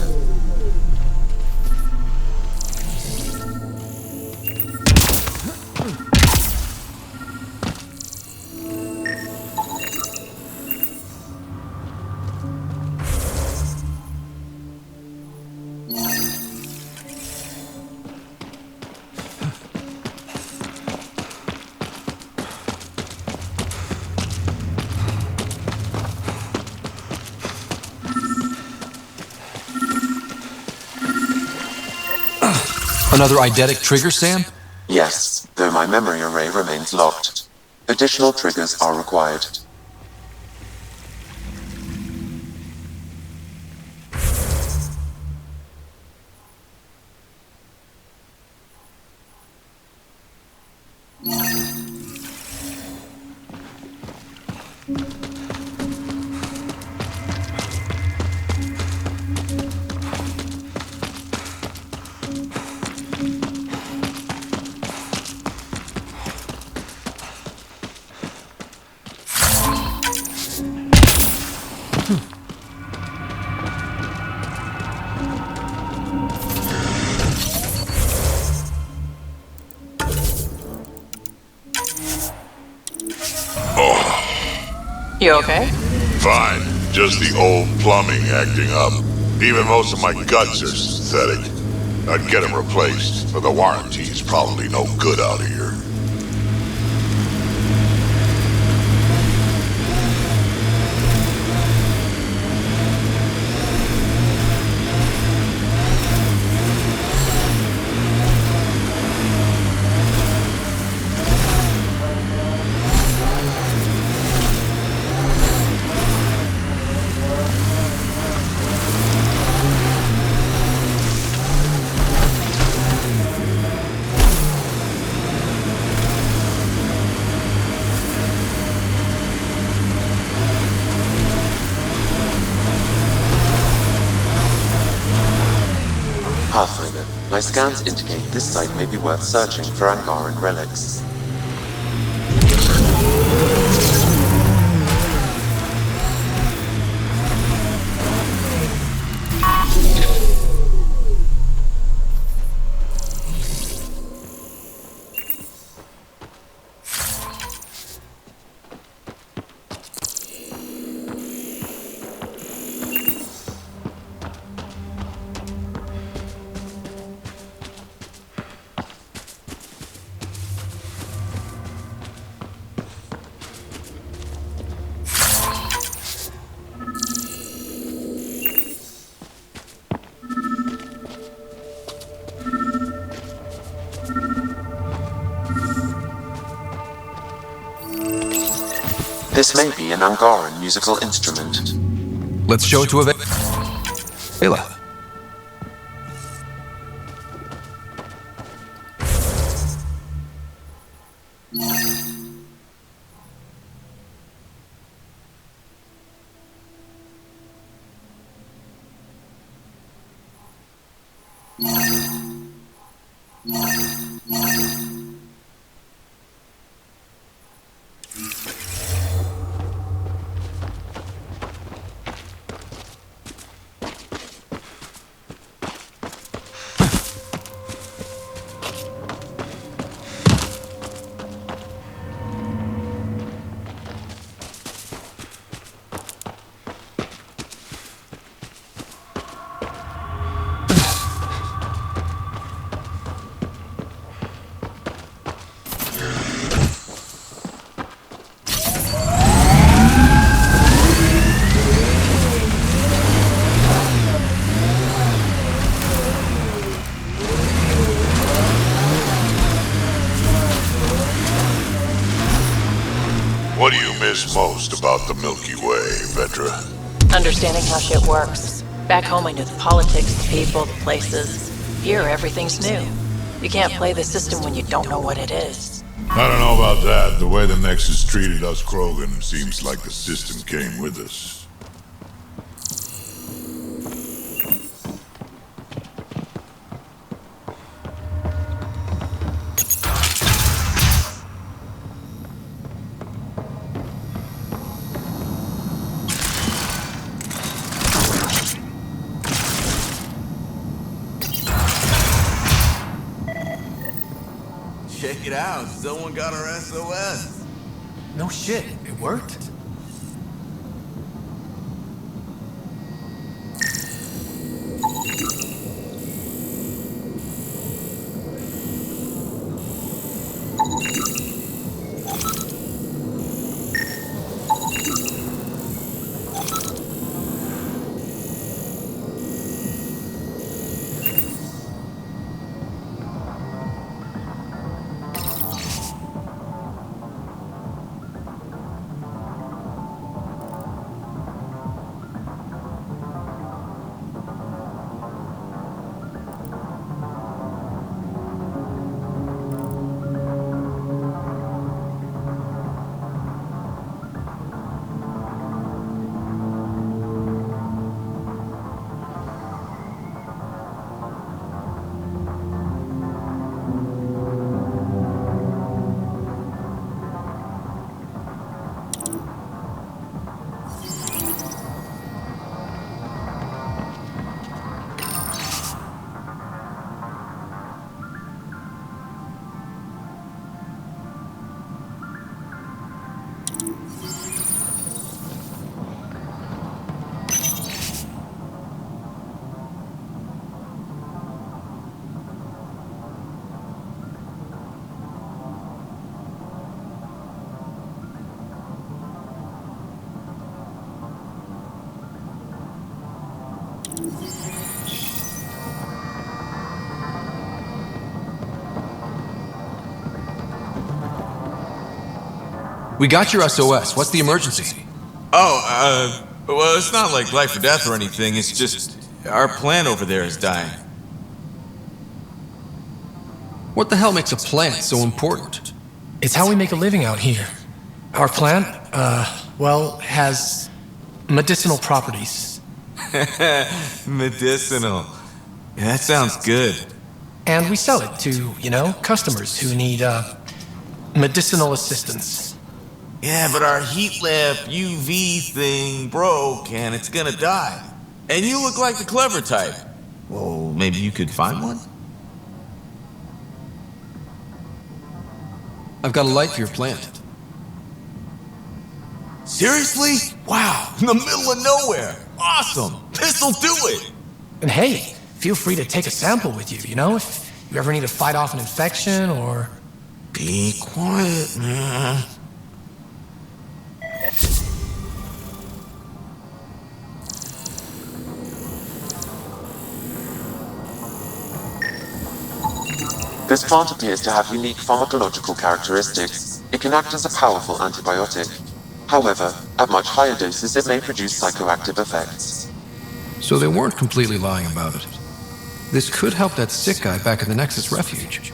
Another eidetic trigger, Sam? Yes, though my memory array remains locked. Additional triggers are required. You okay? Fine. Just the old plumbing acting up. Even most of my guts are synthetic. I'd get them replaced, but the warranty's probably no good out here. Pathfinder, my scans indicate this site may be worth searching for Angaran relics. This may be an Angaran musical instrument. Let's show it to Ayla. What do you miss most about the Milky Way, Vetra? Understanding how shit works. Back home I knew the politics, the people, the places. Here, everything's new. You can't play the system when you don't know what it is. I don't know about that. The way the Nexus treated us Krogan seems like the system came with us. Check it out, someone got our SOS. No shit, it worked. We got your SOS. What's the emergency? Oh, well, it's not like life or death or anything. It's just our plant over there is dying. What the hell makes a plant so important? It's how we make a living out here. Our plant, well, has medicinal properties. Medicinal. Yeah, that sounds good. And we sell it to, customers who need, medicinal assistance. Yeah, but our heat lamp UV thing broke and it's gonna die. And you look like the clever type. Well, maybe you could find one? I've got a light for your plant. Seriously? Wow, in the middle of nowhere. Awesome. This'll do it. And hey, feel free to take a sample with you, if you ever need to fight off an infection or... Be quiet, man. This plant appears to have unique pharmacological characteristics. It can act as a powerful antibiotic. However, at much higher doses it may produce psychoactive effects. So they weren't completely lying about it. This could help that sick guy back at the Nexus Refuge.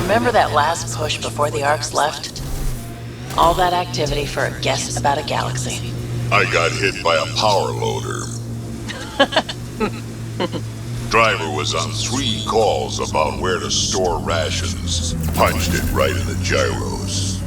Remember that last push before the Arcs left? All that activity for a guess about a galaxy. I got hit by a power loader. Driver was on 3 calls about where to store rations. Punched it right in the gyros.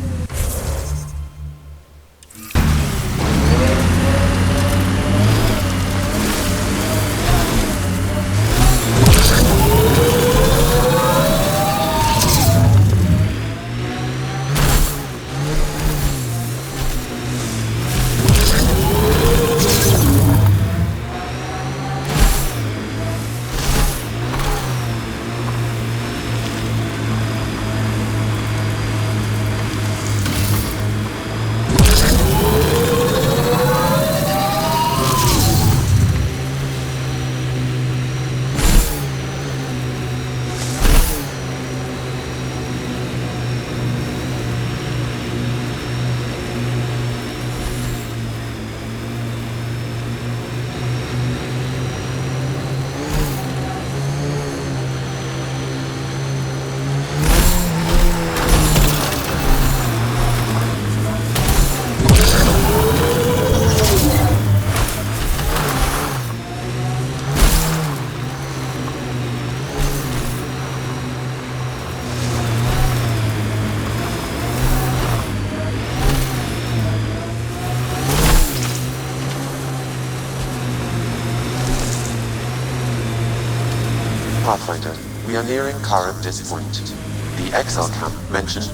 Pathfinder, we are nearing current disk point. The Exile camp mentioned.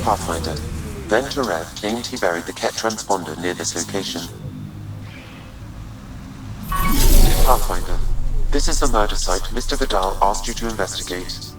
Pathfinder. Then Terev claimed he buried the Ket transponder near this location. Pathfinder. This is the murder site Mr. Vidal asked you to investigate.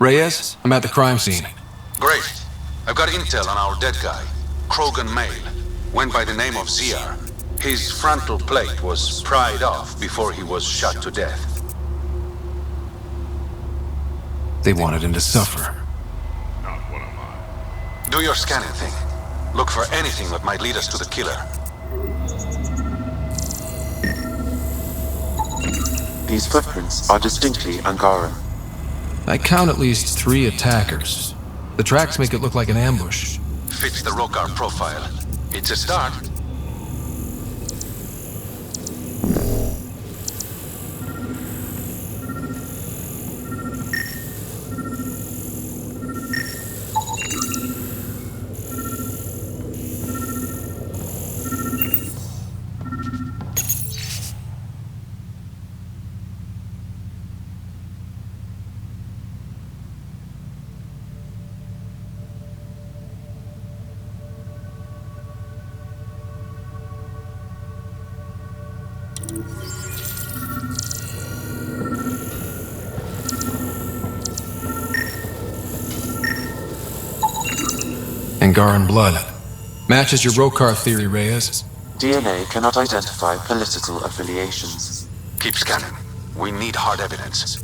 Reyes, I'm at the crime scene. Great. I've got intel on our dead guy, Krogan Male. Went by the name of ZR. His frontal plate was pried off before he was shot to death. They wanted him to suffer. Do your scanning thing. Look for anything that might lead us to the killer. These footprints are distinctly Angara. I count at least 3 attackers. The tracks make it look like an ambush. Fits the Rokar profile. It's a start. Angaran blood. Matches your Rokar theory, Reyes. DNA cannot identify political affiliations. Keep scanning. We need hard evidence.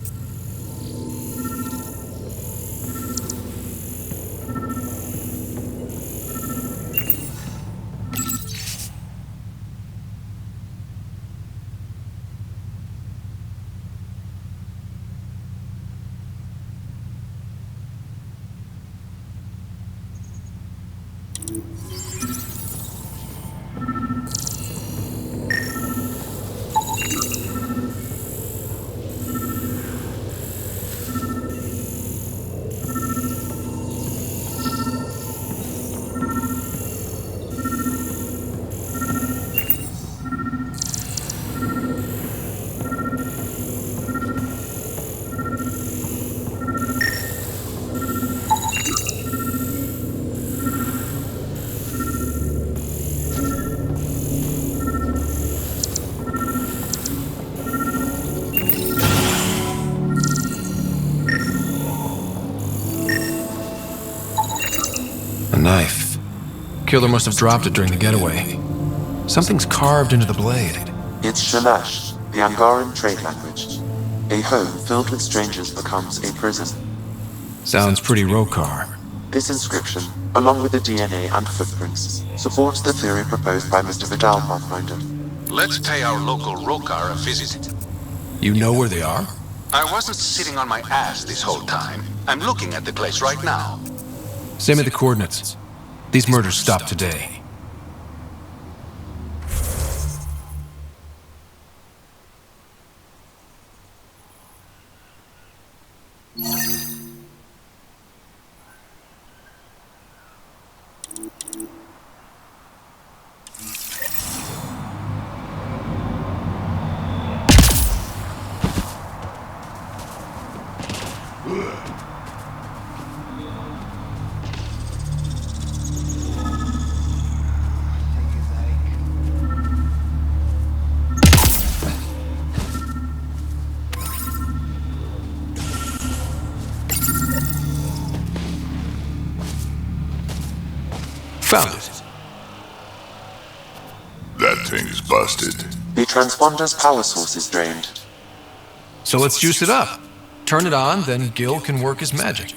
Knife. Killer must have dropped it during the getaway. Something's carved into the blade. It's Shalash, the Angaran trade language. A home filled with strangers becomes a prison. Sounds pretty Rokar. This inscription, along with the DNA and footprints, supports the theory proposed by Mr. Vidal, Pathfinder. Let's pay our local Rokar a visit. You know where they are? I wasn't sitting on my ass this whole time. I'm looking at the place right now. Send me the coordinates. These murders stopped today. Found it. That thing's busted. The transponder's power source is drained. So let's juice it up. Turn it on, then Gil can work his magic.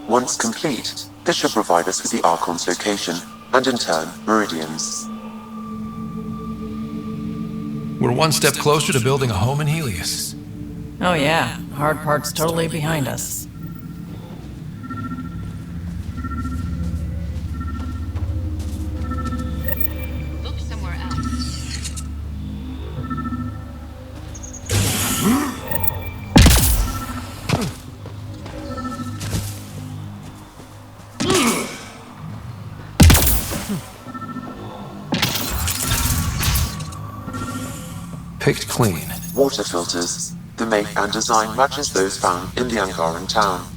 Once complete, this should provide us with the Archon's location, and in turn, Meridian's. We're one step closer to building a home in Helios. Oh yeah, hard part's totally behind us. Look somewhere else. Picked clean. Water filters. The make and design matches those found in the Angaran town.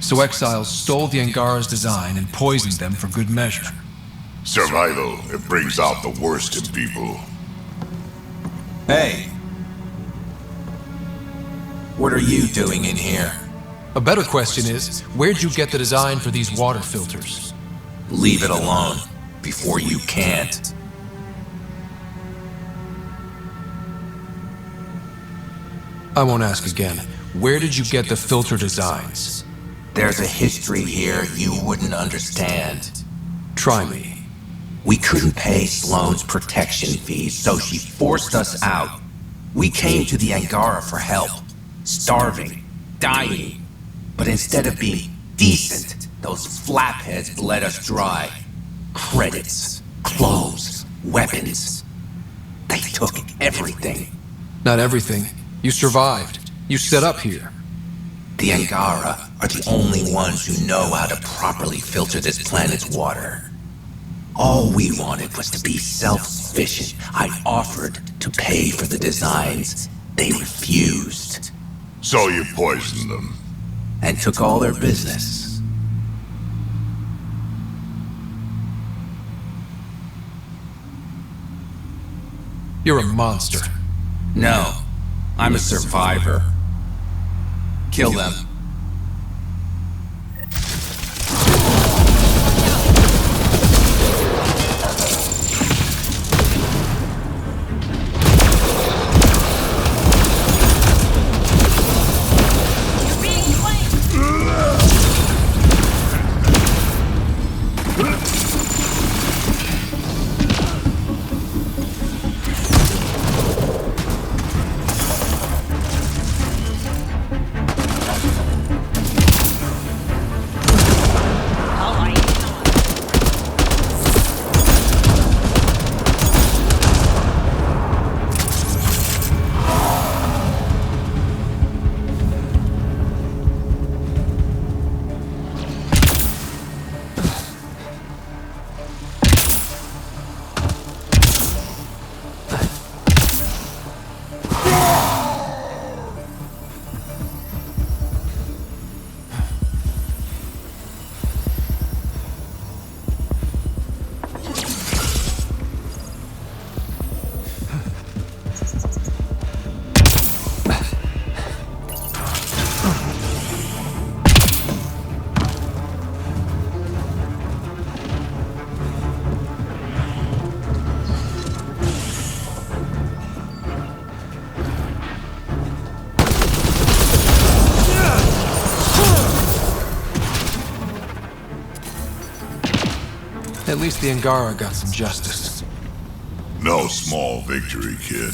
So exiles stole the Angara's design and poisoned them for good measure. Survival, it brings out the worst in people. Hey. What are you doing in here? A better question is, where'd you get the design for these water filters? Leave it alone, before you can't. I won't ask again. Where did you get the filter designs? There's a history here you wouldn't understand. Try me. We couldn't pay Sloane's protection fees, so she forced us out. We came to the Angara for help. starving, dying. But instead of being decent, those flapheads bled us dry. Credits, clothes, weapons. They took everything. Not everything. You survived. You set up here. The Angara are the only ones who know how to properly filter this planet's water. All we wanted was to be self-sufficient. I offered to pay for the designs. They refused. So you poisoned them. And took all their business. You're a monster. No, I'm a survivor. Kill them. At least the Angara got some justice. No small victory, kid.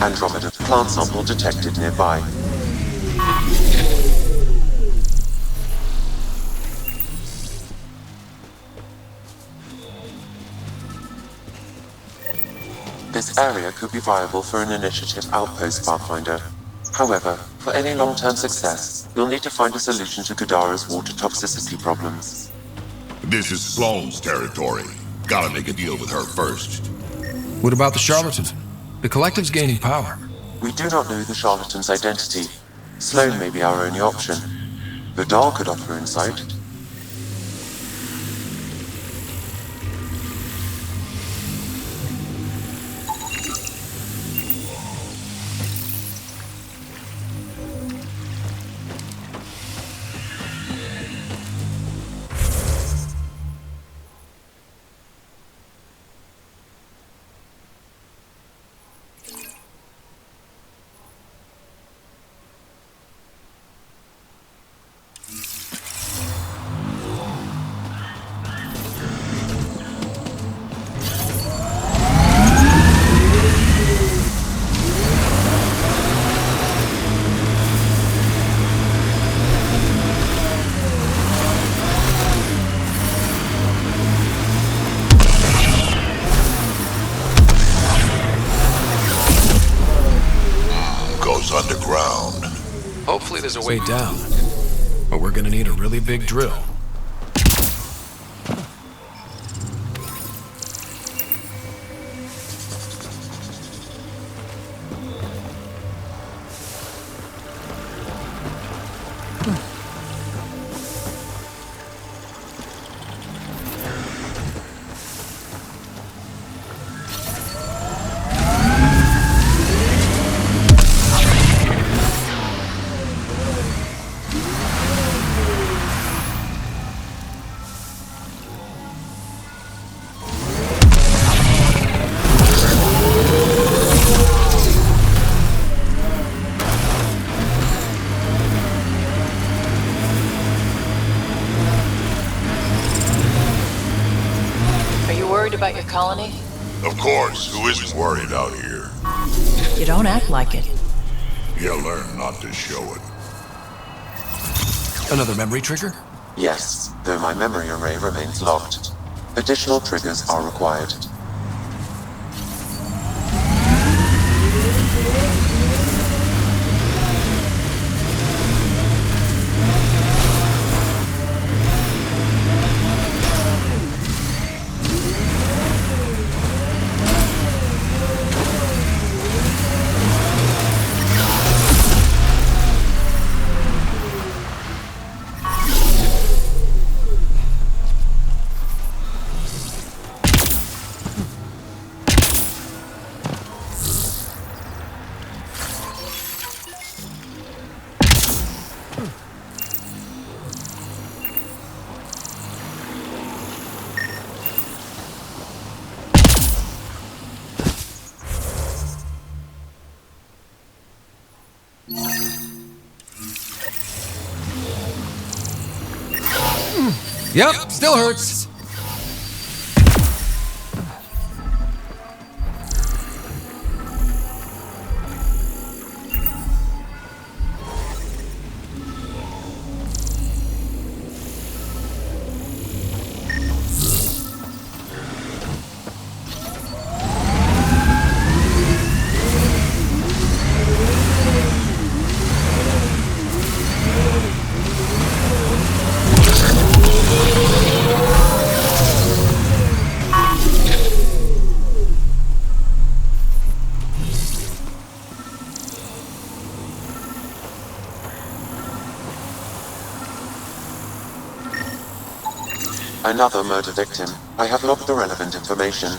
Andromeda plant sample detected nearby. This area could be viable for an initiative outpost, Pathfinder. However, for any long-term success, you'll need to find a solution to Kadara's water toxicity problems. This is Sloane's territory. Gotta make a deal with her first. What about the charlatan? The Collective's gaining power. We do not know the charlatan's identity. Sloane may be our only option. Vidal could offer insight. Hopefully there's a way Way down. But we're gonna need a really big drill. Are you worried about your colony? Of course, who isn't worried out here? You don't act like it. You learn not to show it. Another memory trigger? Yes, though my memory array remains locked. Additional triggers are required. Yep, still hurts. Another murder victim. I have logged the relevant information.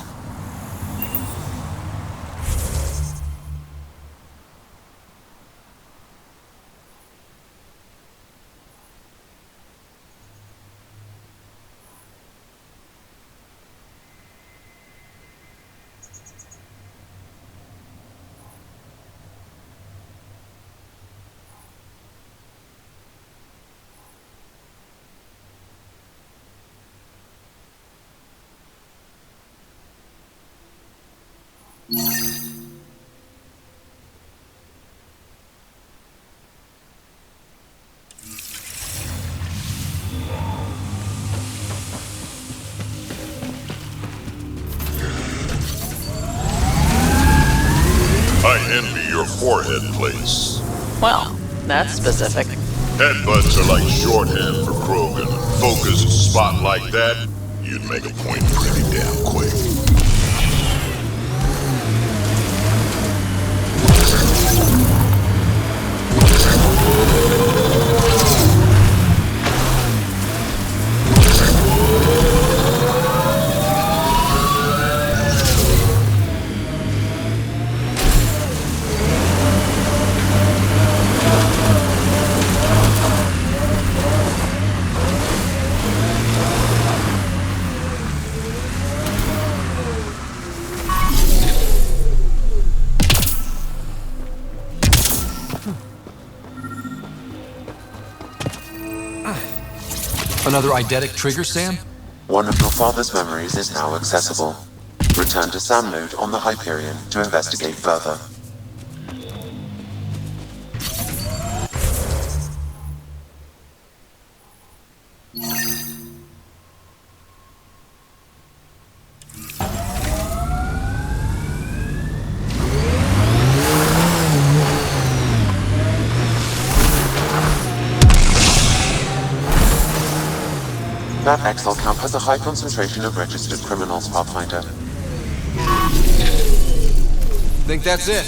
I envy your forehead place. Well, that's specific. Headbutts are like shorthand for Krogan. Focused spot like that, you'd make a point pretty damn quick. Another eidetic trigger, Sam? One of your father's memories is now accessible. Return to SAM node on the Hyperion to investigate further. That Exile camp has a high concentration of registered criminals, Pathfinder. Think that's it?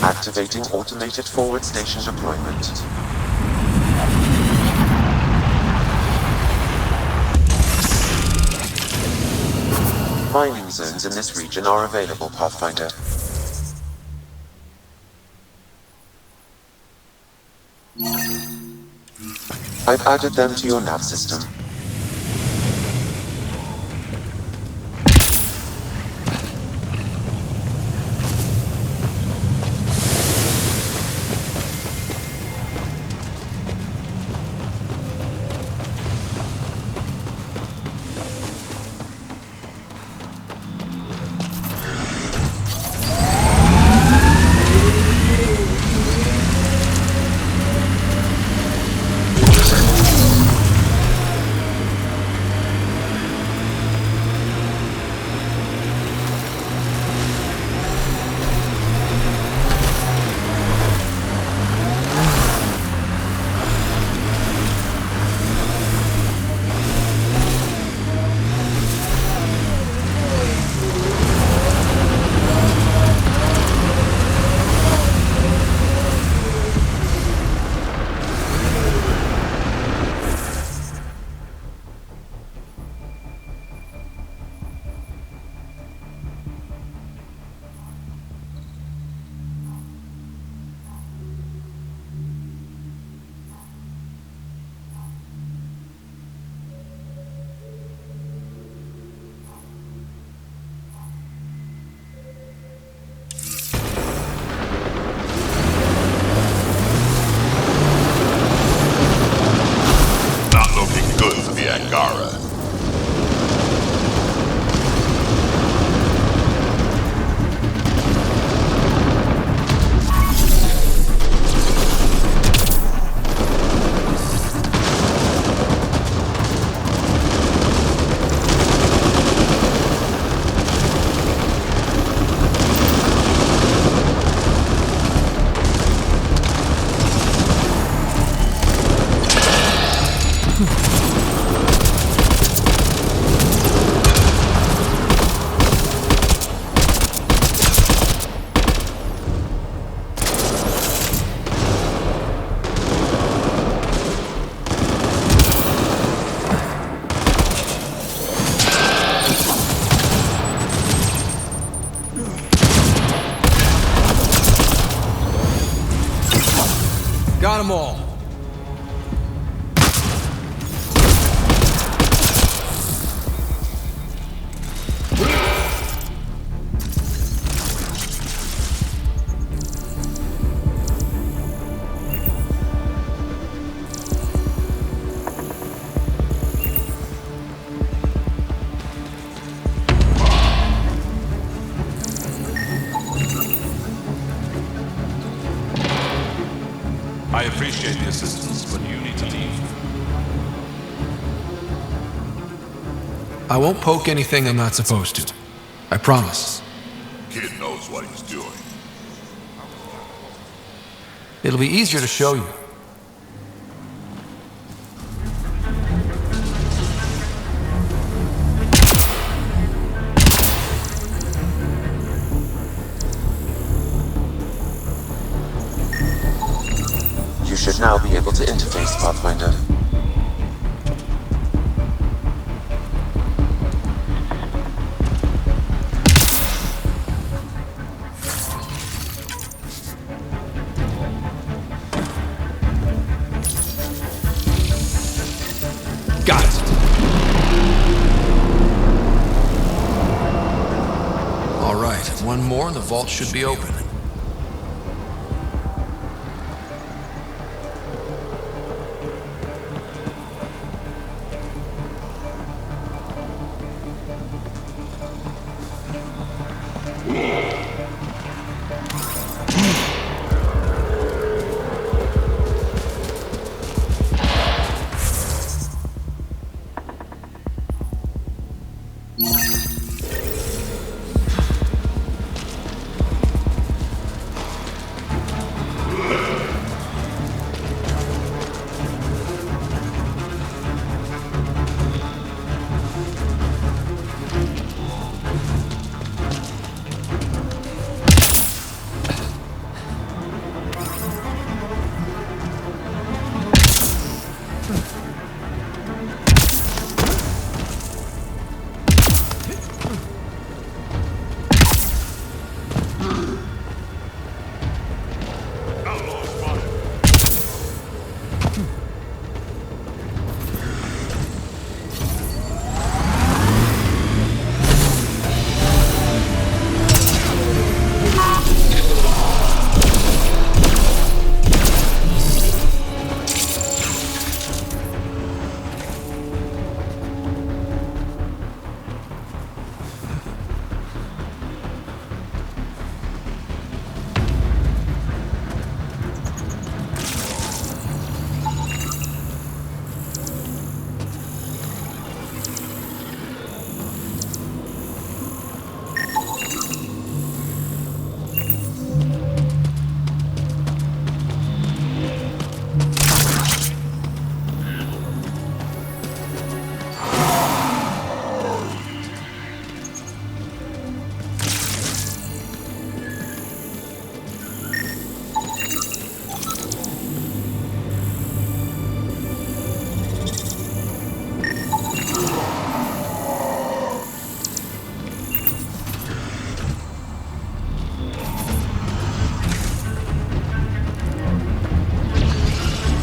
Activating automated forward station deployment. Mining zones in this region are available, Pathfinder. I've added them to your nav system. Got them all. I appreciate the assistance, but you need to leave. I won't poke anything I'm not supposed to. I promise. Kid knows what he's doing. It'll be easier to show you. You should now be able to interface, Pathfinder. Got it. All right, one more and the vault should be open.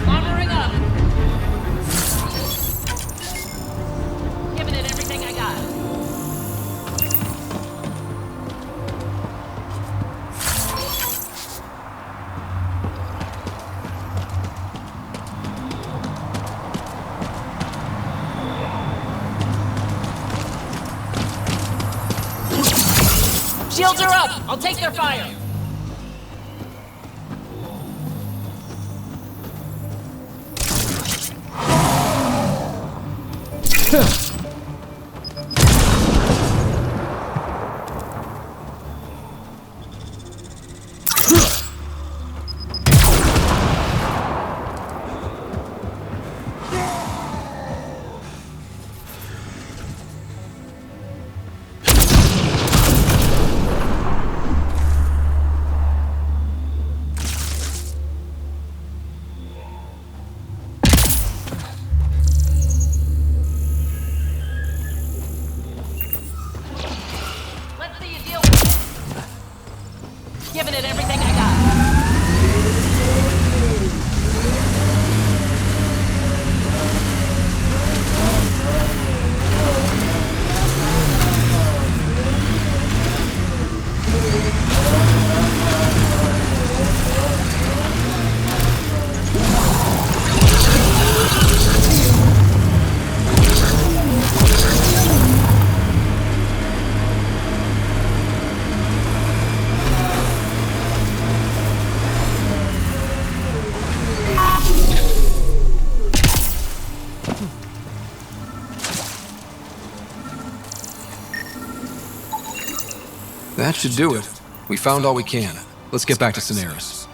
Armoring up. Giving it everything I got. Shields are up! I'll take their fire! Giving it everything I got. That should do it. We found all we can. Let's get back to Cineris.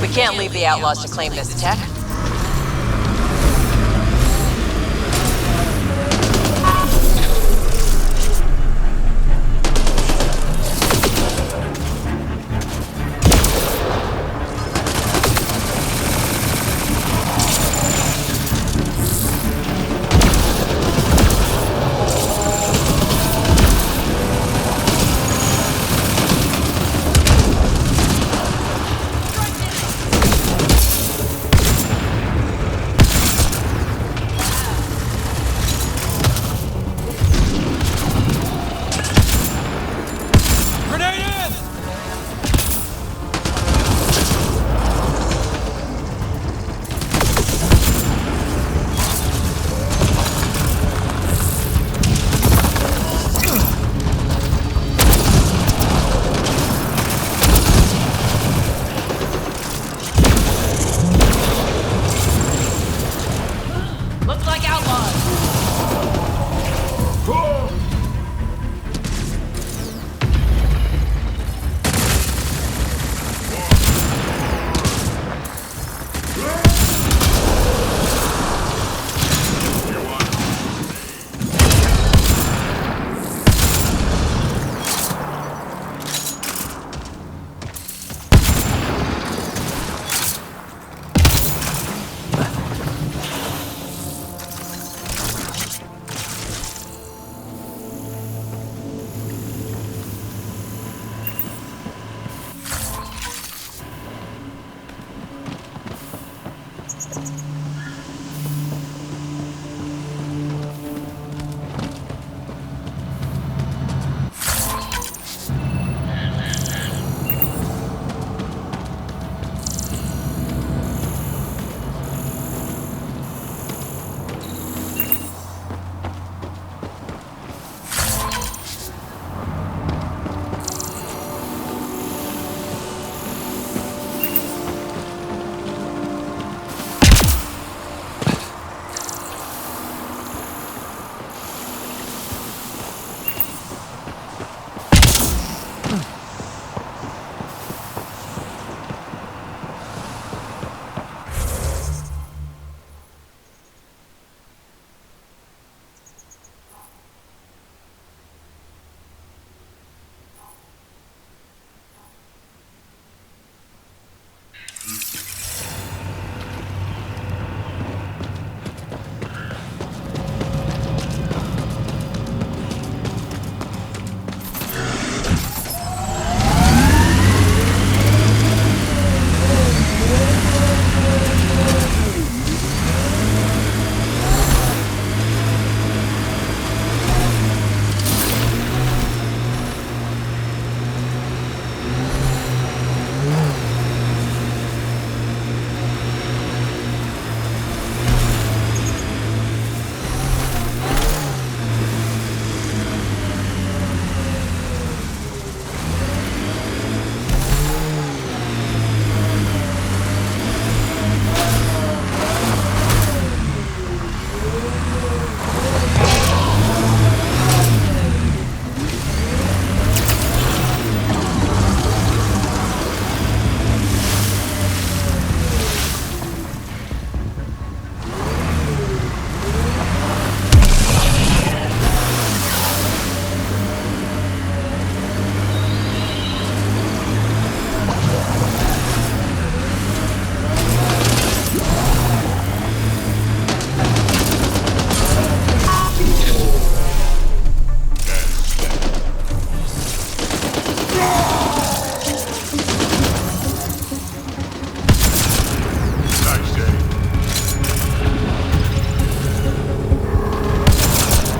We can't leave the outlaws to claim this tech.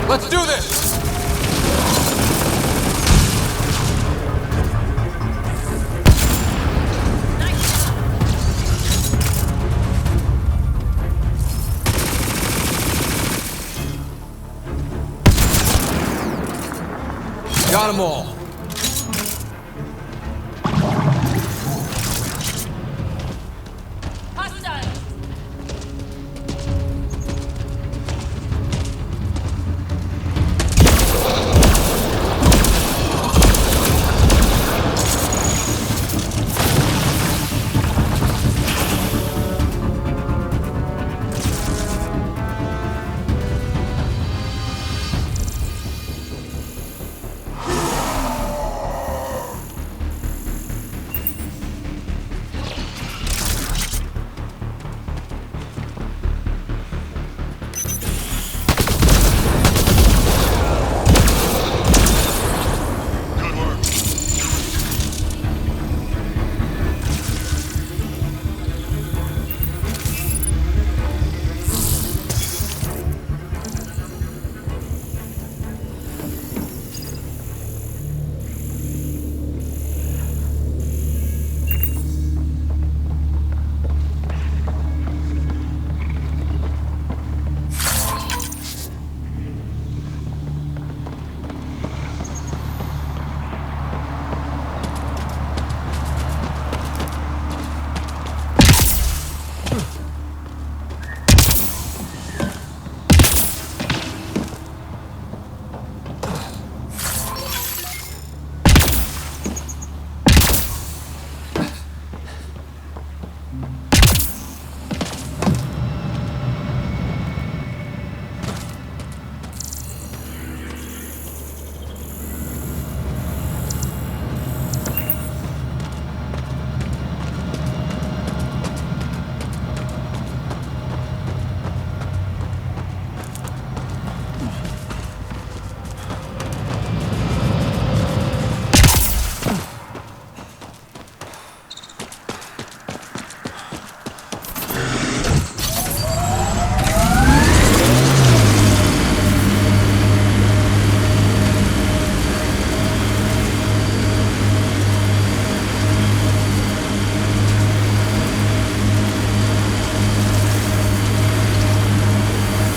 Let's do this! Got them all.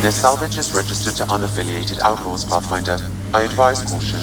Their salvage is registered to unaffiliated Outlaws, Pathfinder. I advise caution.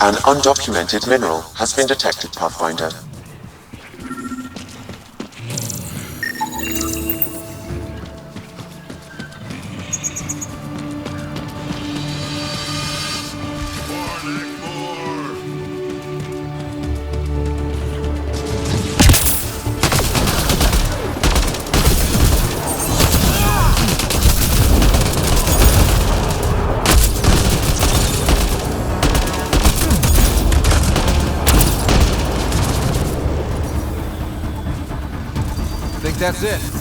An undocumented mineral has been detected, Pathfinder. Think that's it.